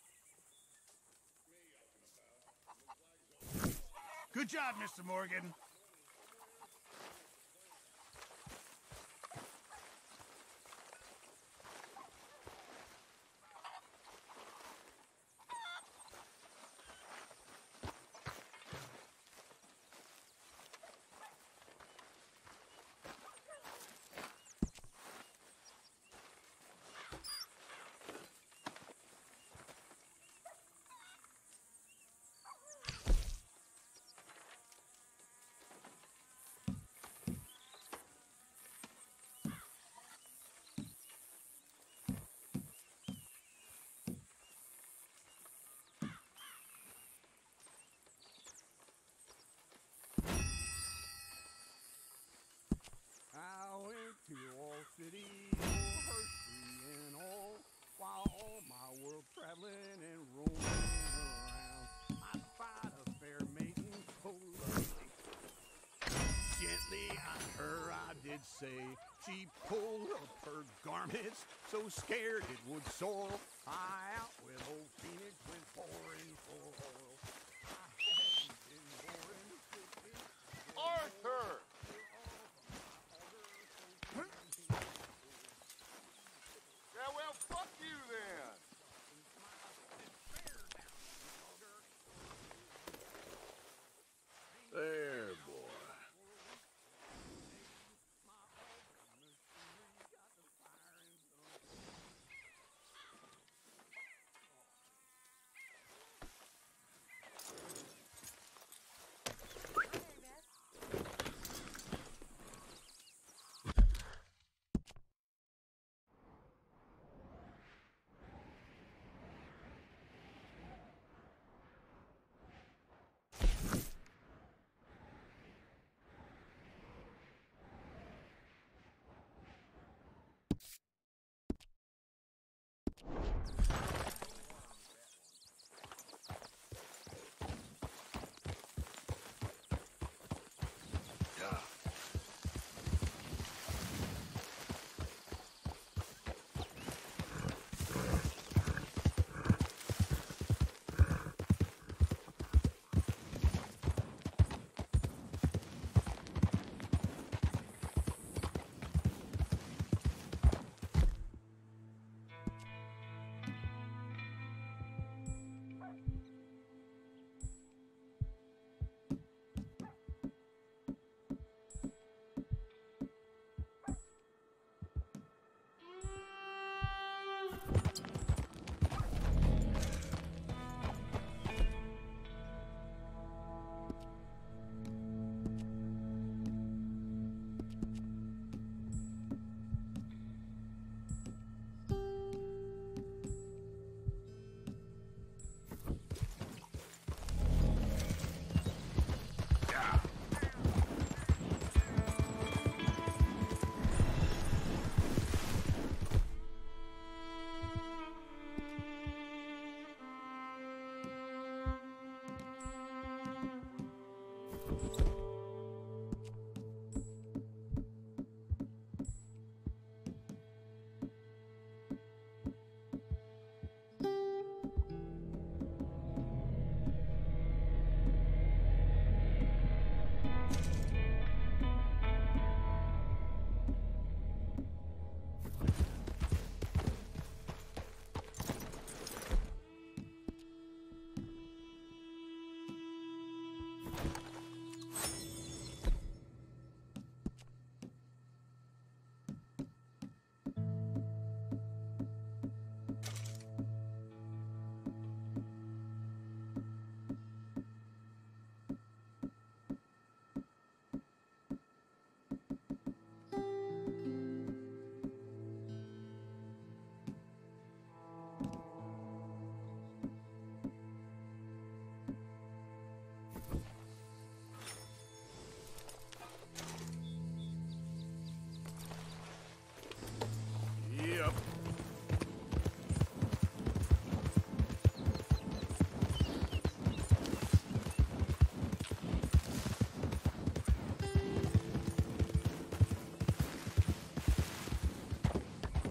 Good job, Mr. Morgan. to all city, all Hershey and all, while all my world traveling and roaming around. I spied a fair maiden, so lovely. Gently on her I did say, she pulled up her garments, so scared it would soil. I out with old Phoenix went pouring for oil. I hadn't been born Arthur! Yeah, well, fuck you then! There, boy.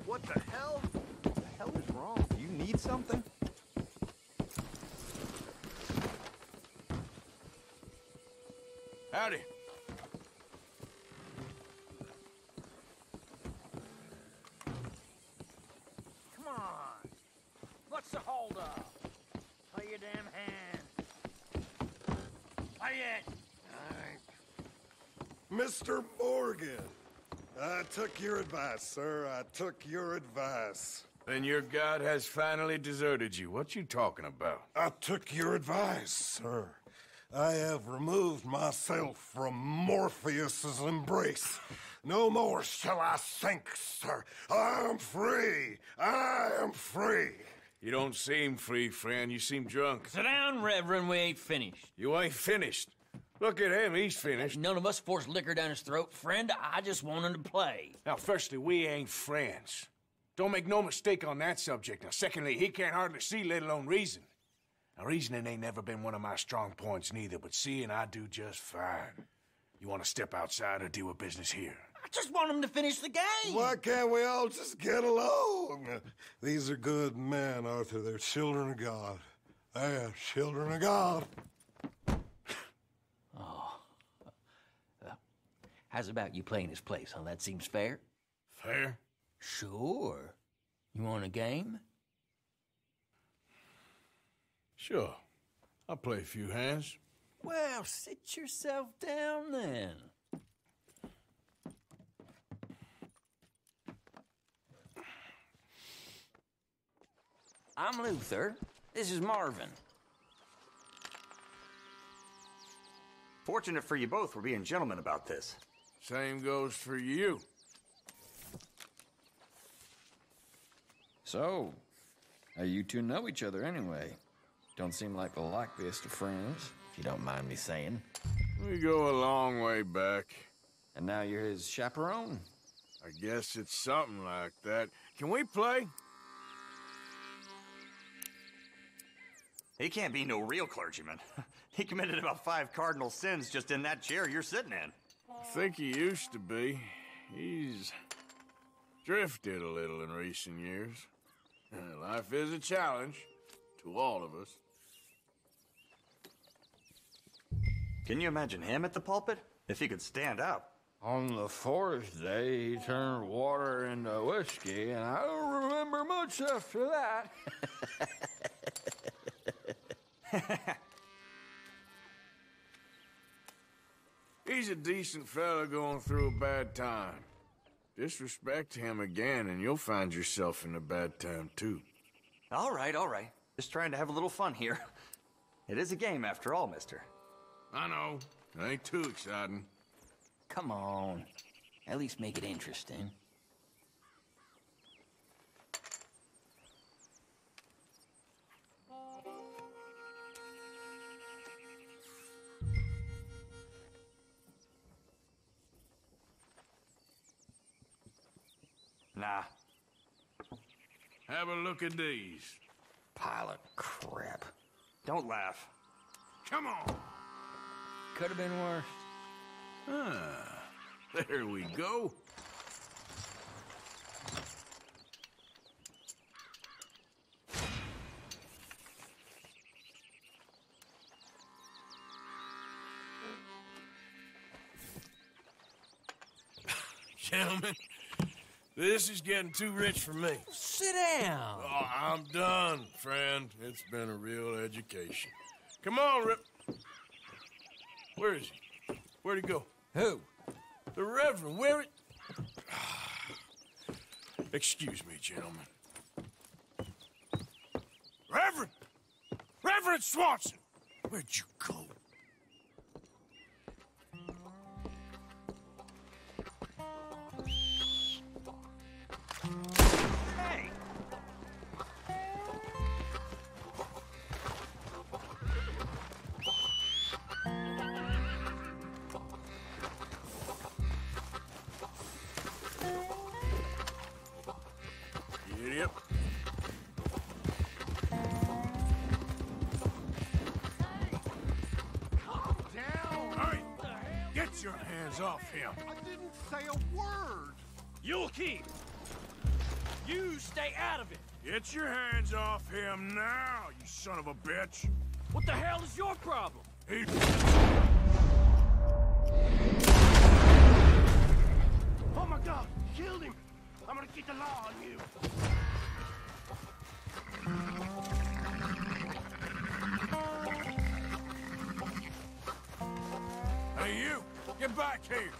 What the hell? What the hell is wrong? Do you need something? Howdy. Come on. What's the holdup? Play your damn hand. Play it. Mr. Morgan, I took your advice, sir. I took your advice. Then your god has finally deserted you. What you talking about? I took your advice, sir. I have removed myself from Morpheus's embrace. No more shall I sink, sir. I am free. I am free. You don't seem free, friend. You seem drunk. Sit down, Reverend. We ain't finished. You ain't finished. Look at him, he's finished. None of us forced liquor down his throat. Friend, I just want him to play. Now, firstly, we ain't friends. Don't make no mistake on that subject. Now, secondly, he can't hardly see, let alone reason. Now, reasoning ain't never been one of my strong points neither, but seeing I do just fine. You want to step outside or deal with business here? I just want him to finish the game. Why can't we all just get along? These are good men, Arthur. They're children of God. They're children of God. Oh. How's about you playing his place, huh? That seems fair? Fair? Sure. You want a game? Sure. I'll play a few hands. Well, sit yourself down then. I'm Luther. This is Marvin. Fortunate for you both we're being gentlemen about this. Same goes for you. So, how you two know each other anyway? Don't seem like the likeliest of friends, if you don't mind me saying. We go a long way back. And now you're his chaperone? I guess it's something like that. Can we play? He can't be no real clergyman. He committed about 5 cardinal sins just in that chair you're sitting in. I think he used to be. He's drifted a little in recent years. Life is a challenge to all of us. Can you imagine him at the pulpit? If he could stand up. On the 4th day, he turned water into whiskey, and I don't remember much after that. He's a decent fella going through a bad time. Disrespect him again, and you'll find yourself in a bad time, too. All right, all right. Just trying to have a little fun here. It is a game, after all, mister. I know. It ain't too exciting. Come on. At least make it interesting. Nah. Have a look at these. Pile of crap. Don't laugh. Come on. Could have been worse. Ah, there we go. Gentlemen, this is getting too rich for me. Sit down. Oh, I'm done, friend. It's been a real education. Come on, Rip. Where is he? Where'd he go? Who? The Reverend. Where it? Excuse me, gentlemen. Reverend! Reverend Swanson! Where'd you go? Hey! Idiot. Calm down! Hey! Get your hands off him! I didn't say a word! You'll keep. You stay out of it. Get your hands off him now, you son of a bitch! What the hell is your problem? He... Oh my God! Killed him! I'm gonna get the law on you! Hey, you! Get back here!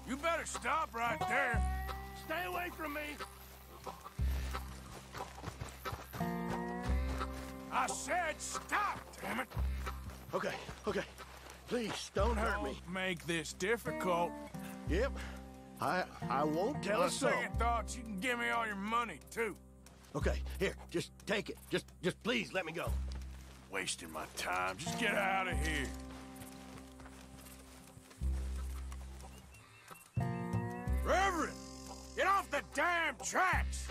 You better stop right there! Stay away from me! I said stop, damn it! Okay, okay. Please, don't hurt me. Don't make this difficult. Yep. I won't tell On a soul. second thoughts, you can give me all your money, too. Okay, here, just take it. Just please let me go. Wasting my time. Just get out of here. Reverend! Get off the damn tracks!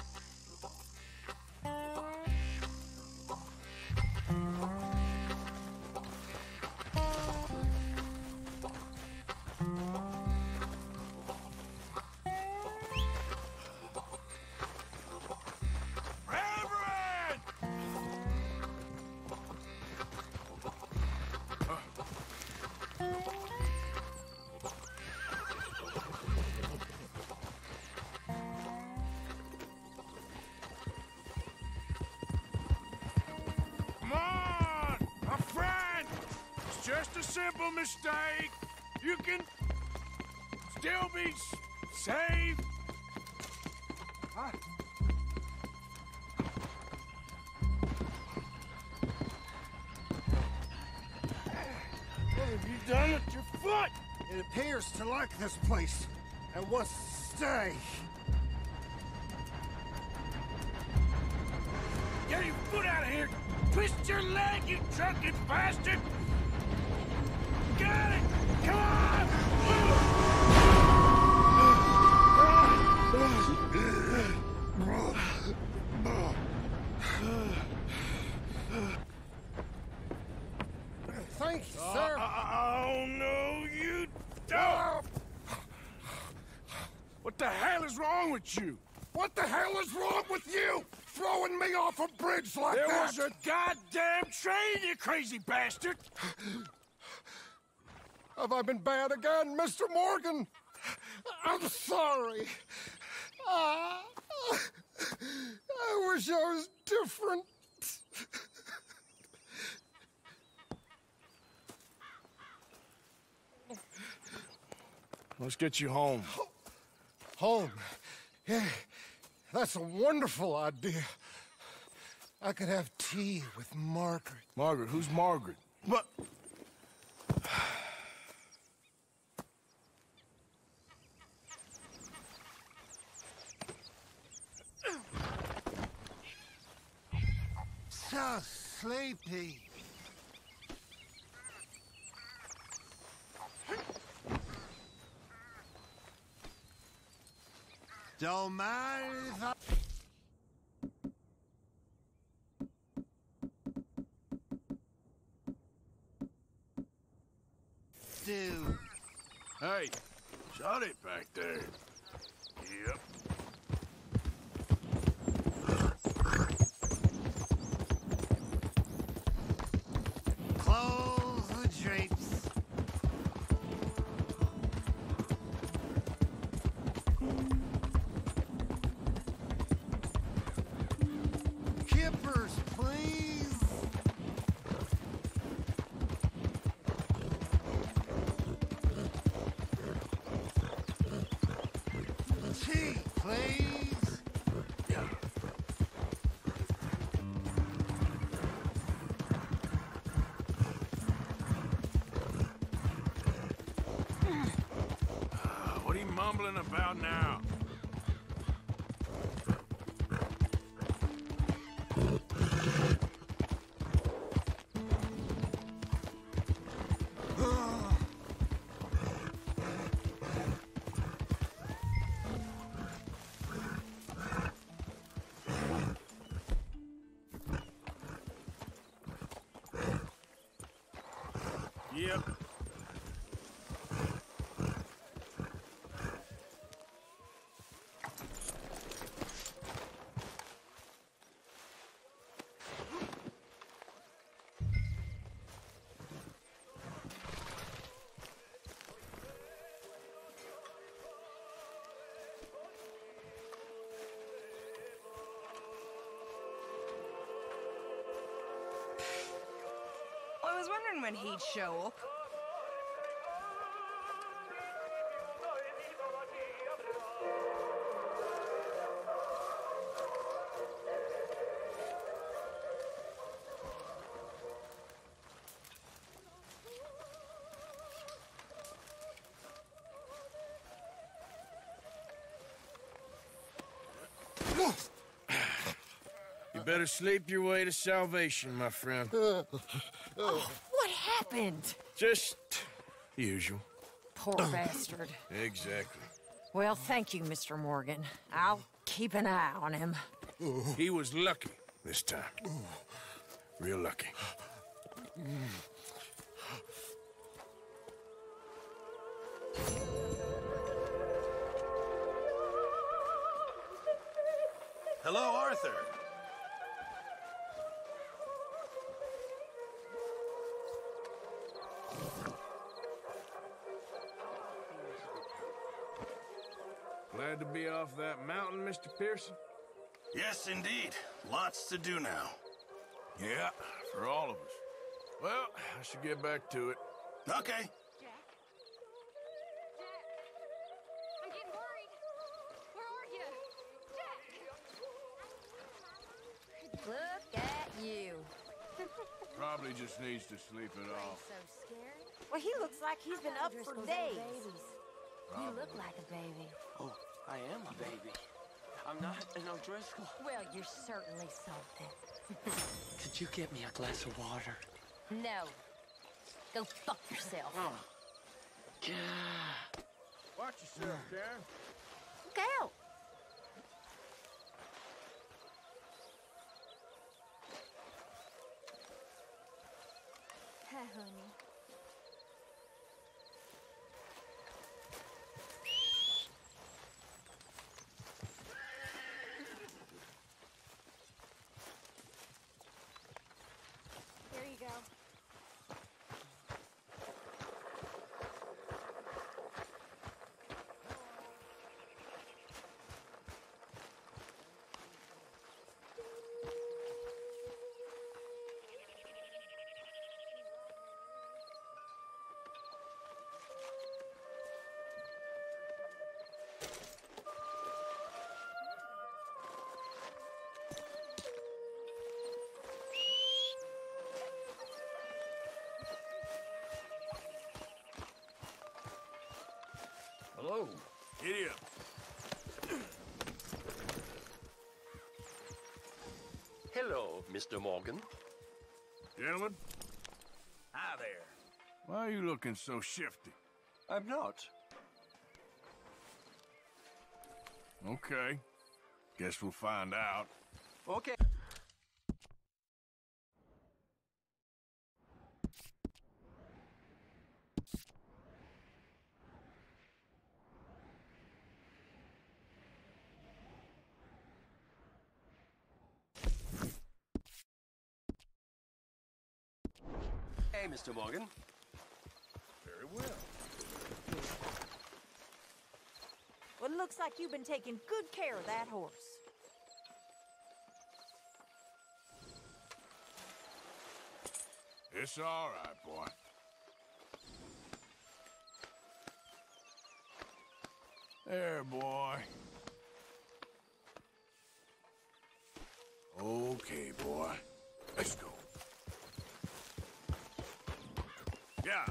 Just a simple mistake. You can still be saved. Huh? What have you done with your foot? It appears to like this place and wants to stay. Get your foot out of here! Twist your leg, you drunken bastard! Got it! Come on! Thank you, sir. Oh, no, you don't! What the hell is wrong with you? What the hell is wrong with you? Throwing me off a bridge like there that? There was a goddamn train, you crazy bastard! Have I been bad again, Mr. Morgan? I'm sorry. I wish I was different. Let's get you home. Home? Yeah, that's a wonderful idea. I could have tea with Margaret. Margaret? Who's Margaret? What? So sleepy. Don't mind if I... do. Hey, shut it back there. Yep. Close the drapes. Kippers, please. Tea, please. Yeah. What are you mumbling about now? Yep. I was wondering when he'd show up. better sleep your way to salvation, my friend. Oh, what happened? Just usual. Poor bastard. Exactly. Well, thank you, Mr. Morgan. I'll keep an eye on him. He was lucky this time. Real lucky. Hello, Arthur. Glad to be off that mountain, Mr. Pearson? Yes, indeed. Lots to do now. Yeah, for all of us. Well, I should get back to it. Okay. I'm getting worried. Where are you? Jack! Look at you. Probably just needs to sleep it off. So scary. Well, he looks like he's been up for days. You look like a baby. Oh, I am a baby. I'm not an O'Driscoll. Well, you're certainly something. Could you get me a glass of water? No. Go fuck yourself. Oh. Yeah. Watch yourself, Karen. Look out. Hi, honey. There you go. Hello. Giddy up. Hello, Mr. Morgan. Gentlemen, Hi there. why are you looking so shifty? I'm not. Okay. Guess we'll find out. Okay. Hey, Mr. Morgan. Very well. Well, it looks like you've been taking good care of that horse. It's all right, boy. There, boy. Okay, boy. Let's go. Yeah.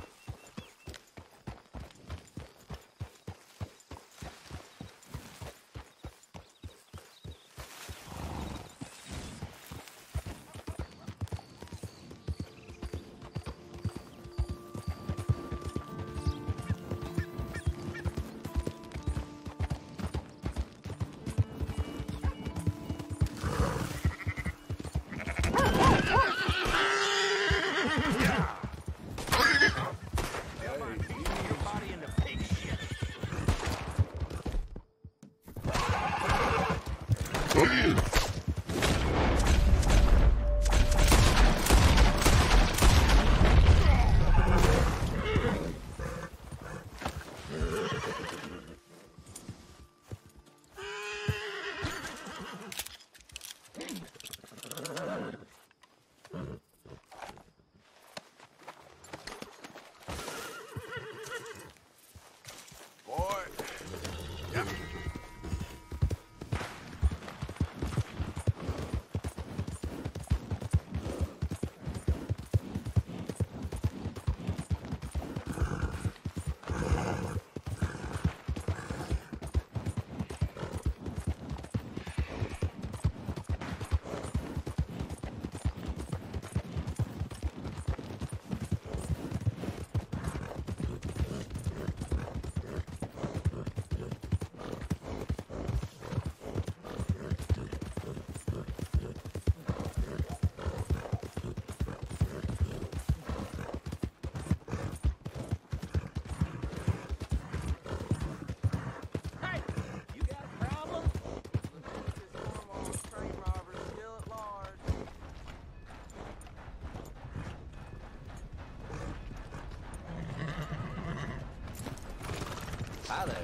Hi there.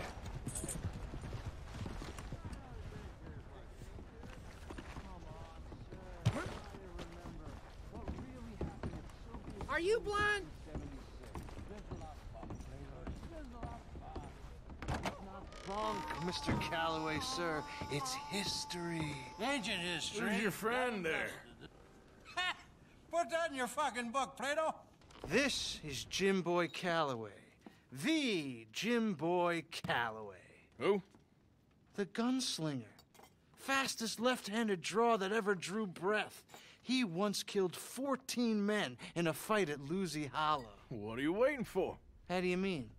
Are you blind? Wrong, Mr. Calloway, sir. It's history. Ancient history. Who's your friend there? Put that in your fucking book, Plato. This is Jim Boy Calloway. The Jim Boy Calloway. Who? The gunslinger. Fastest left-handed draw that ever drew breath. He once killed 14 men in a fight at Lucy Hollow. What are you waiting for? How do you mean?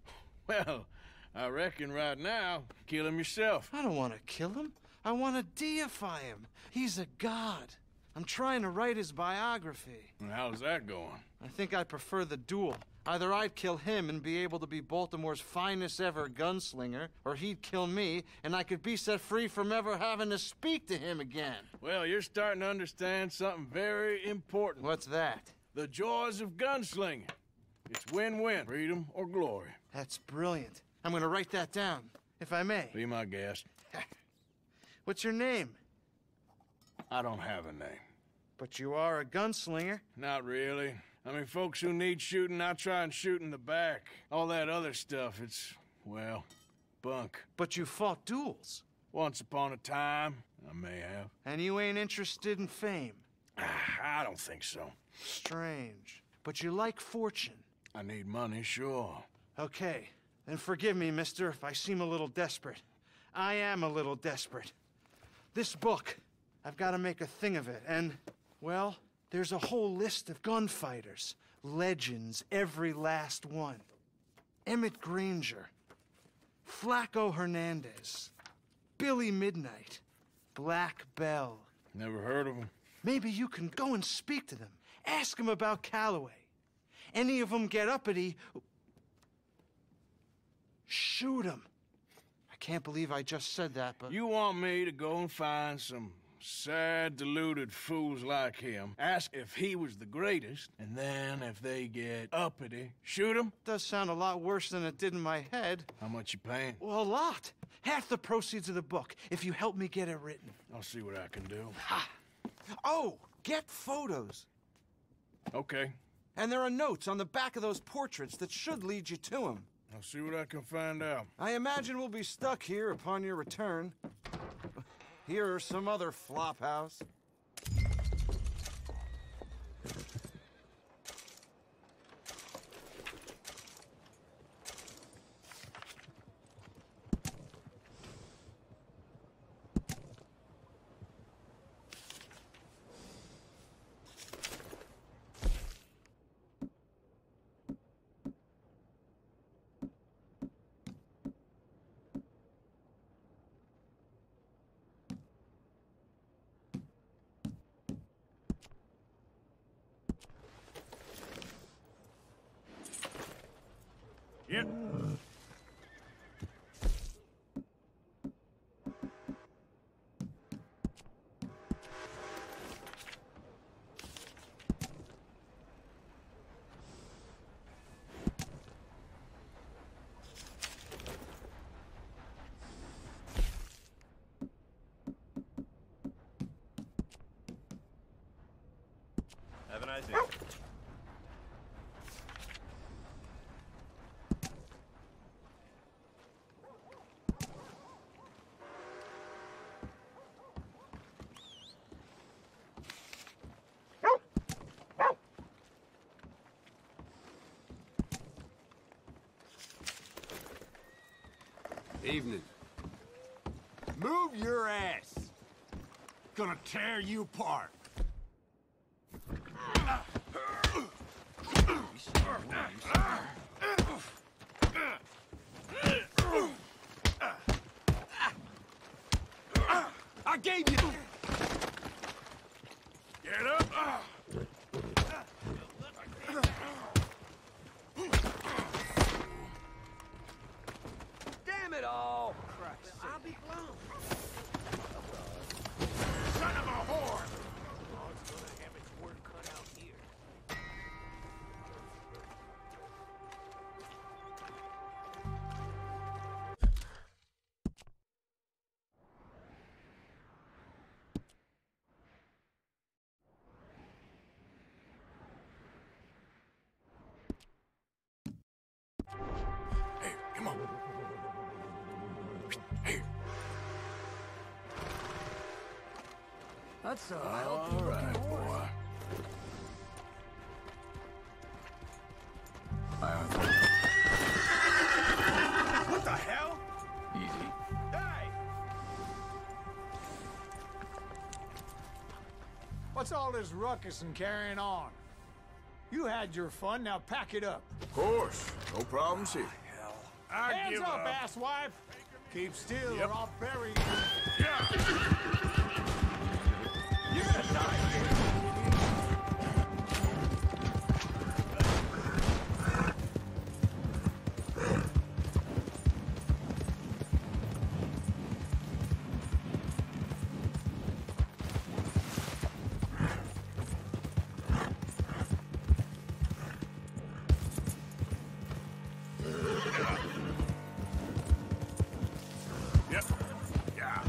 Well, I reckon right now, kill him yourself. I don't want to kill him. I want to deify him. He's a god. I'm trying to write his biography. And how's that going? I think I prefer the duel. Either I'd kill him and be able to be Baltimore's finest ever gunslinger, or he'd kill me and I could be set free from ever having to speak to him again. Well, you're starting to understand something very important. What's that? The joys of gunslinging. It's win-win, freedom or glory. That's brilliant. I'm gonna write that down, if I may. Be my guest. What's your name? I don't have a name. But you are a gunslinger. Not really. I mean, folks who need shooting, I try and shoot in the back. All that other stuff, it's, well, bunk. But you fought duels. Once upon a time, I may have. And you ain't interested in fame. I don't think so. Strange. But you like fortune. I need money, sure. Okay. Then forgive me, mister, if I seem a little desperate. I am a little desperate. This book, I've got to make a thing of it, and, well, there's a whole list of gunfighters. Legends, every last one. Emmett Granger. Flaco Hernandez. Billy Midnight. Black Bell. Never heard of them. Maybe you can go and speak to them. Ask them about Calloway. Any of them get uppity, shoot them. I can't believe I just said that, but... You want me to go and find some sad, deluded fools like him, ask if he was the greatest, and then if they get uppity, shoot him? Does sound a lot worse than it did in my head. How much you paying? Well, a lot. Half the proceeds of the book, if you help me get it written. I'll see what I can do. Ha! Oh, get photos. Okay. And there are notes on the back of those portraits that should lead you to him. I'll see what I can find out. I imagine we'll be stuck here upon your return. Here or some other flop house. Yep. Have a nice day. Evening. Move your ass. Gonna tear you apart. I gave you. Get up. Damn it all! I'll be blown. Son of a whore! That's a All right, boy. What the hell? Easy. Hey! What's all this ruckus and carrying on? You had your fun, now pack it up. Of course. No problems here. Hands up, asswipe! Keep still Yep. or I'll bury you. You're gonna die here! Yep. Yeah.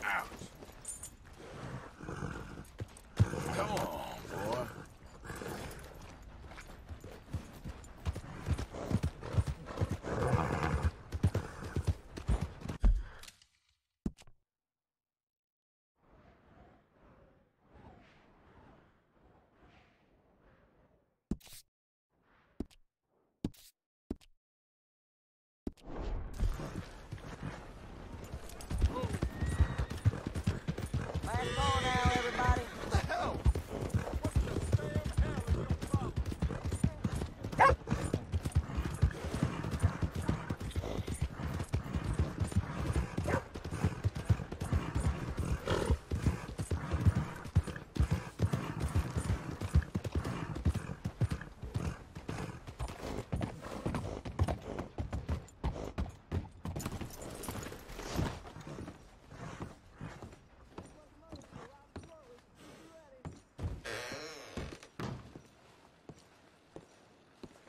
Ouch. Come on, boy. Last call now, everybody. What the hell?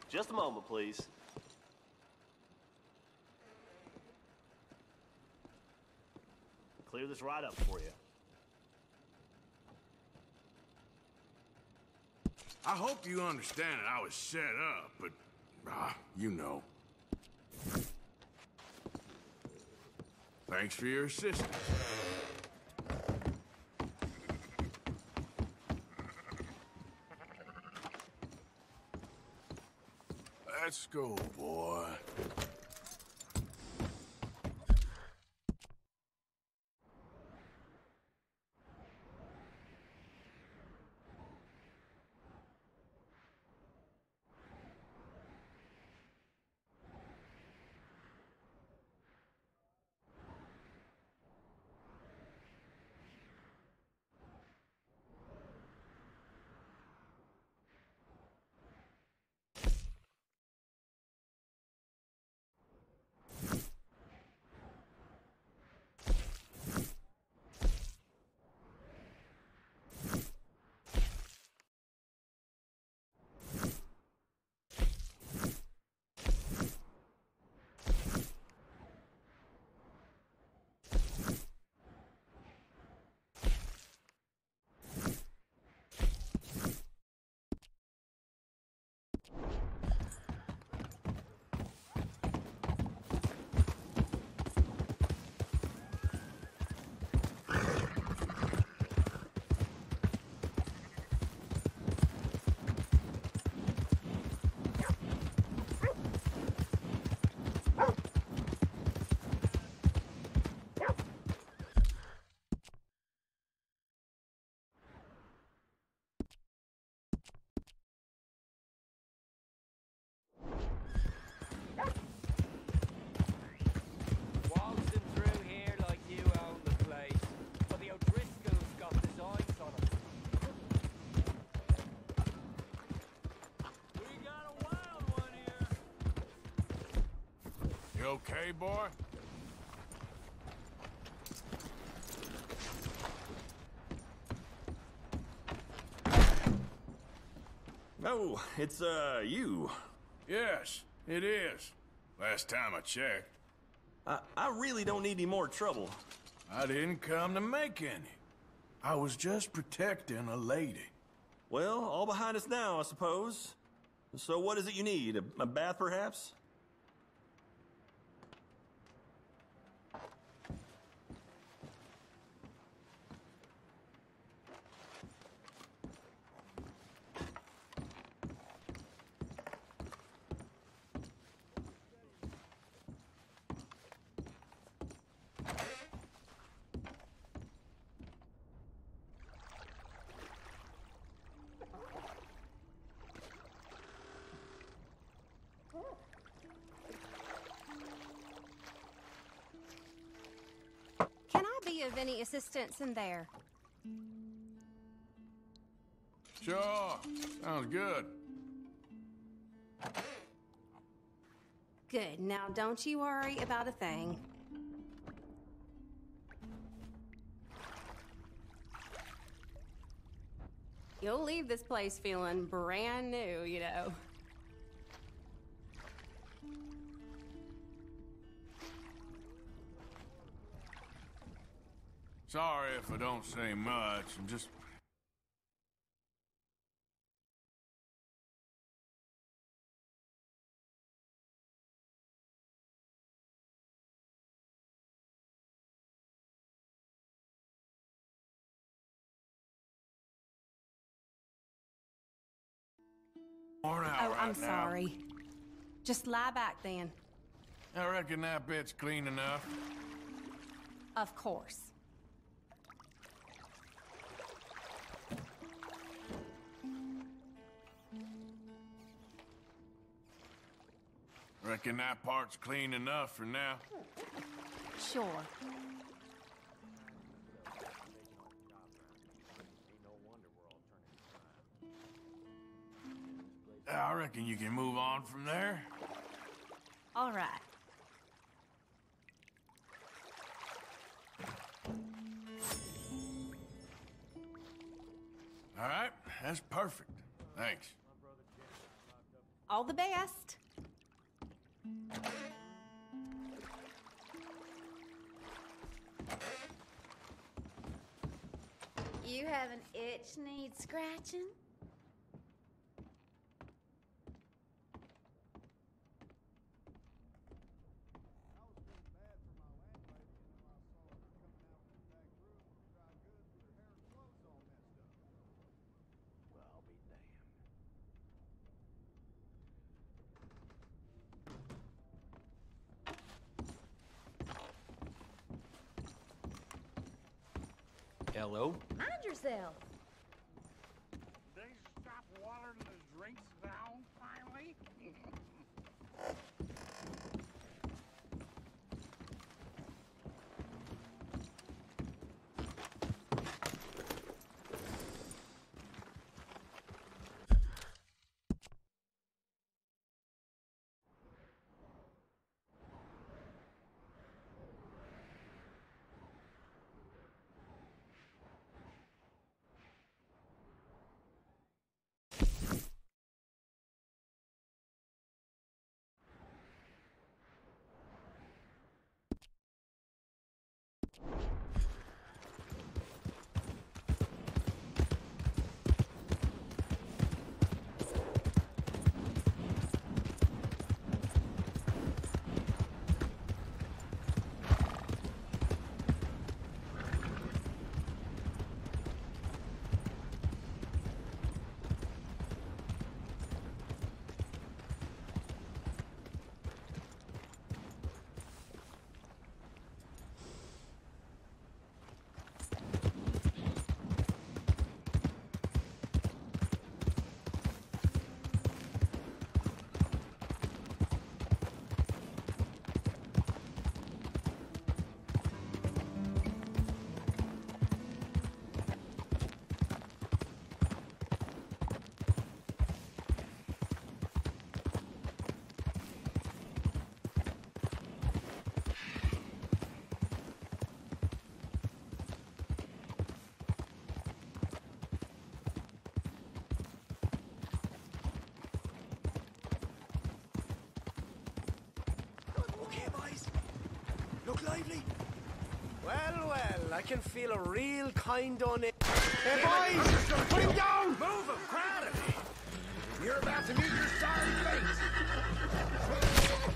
Just a moment, please. Clear this right up for you. I hope you understand that I was set up, but, you know. Thanks for your assistance. Let's go, boy. You okay, boy? Oh, it's, you. Yes, it is. Last time I checked. I really don't need any more trouble. I didn't come to make any. I was just protecting a lady. Well, all behind us now, I suppose. So what is it you need? A bath, perhaps? Can I be of any assistance in there? Sure. Sounds good. Good. Now, don't you worry about a thing. You'll leave this place feeling brand new, you know. Sorry if I don't say much. I'm just... I'm sorry. Just lie back then. I reckon that bit's clean enough. Of course. Reckon that part's clean enough for now. Sure. I reckon you can move on from there. All right. All right, that's perfect. Thanks. All the best. You have an itch needs scratching? Hello? Mind yourself. They stop watering the drinks down finally? look lively. Well, well, I can feel a real kind on it. Hey, boys! Put him down! Move him, crowd him! You're about to meet your sorry fate.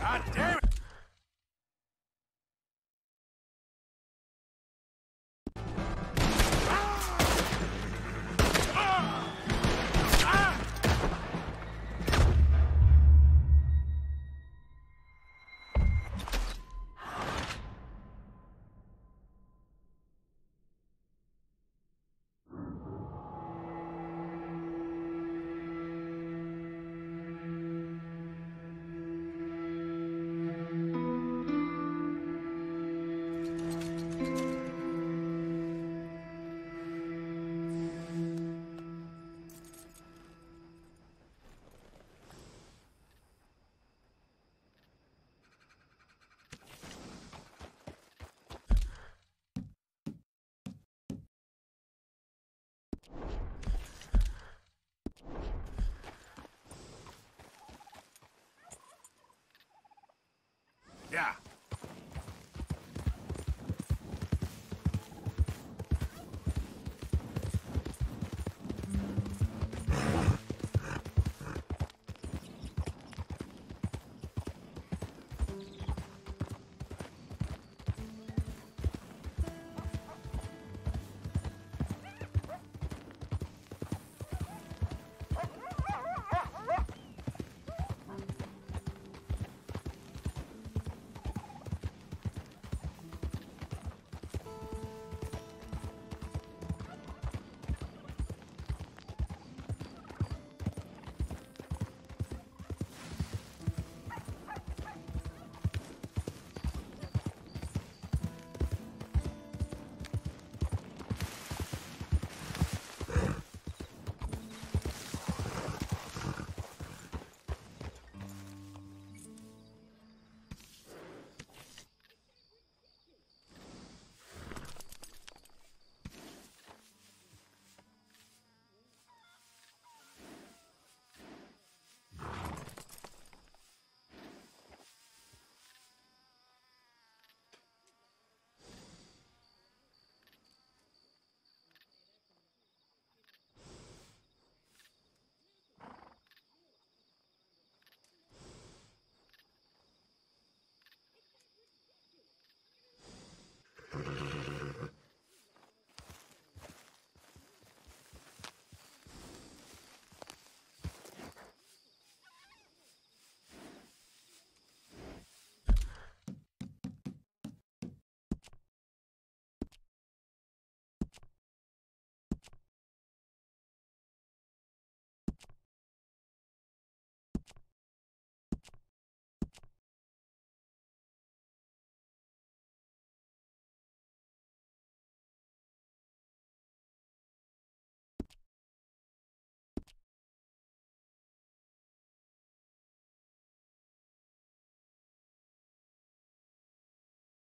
God damn it! Yeah.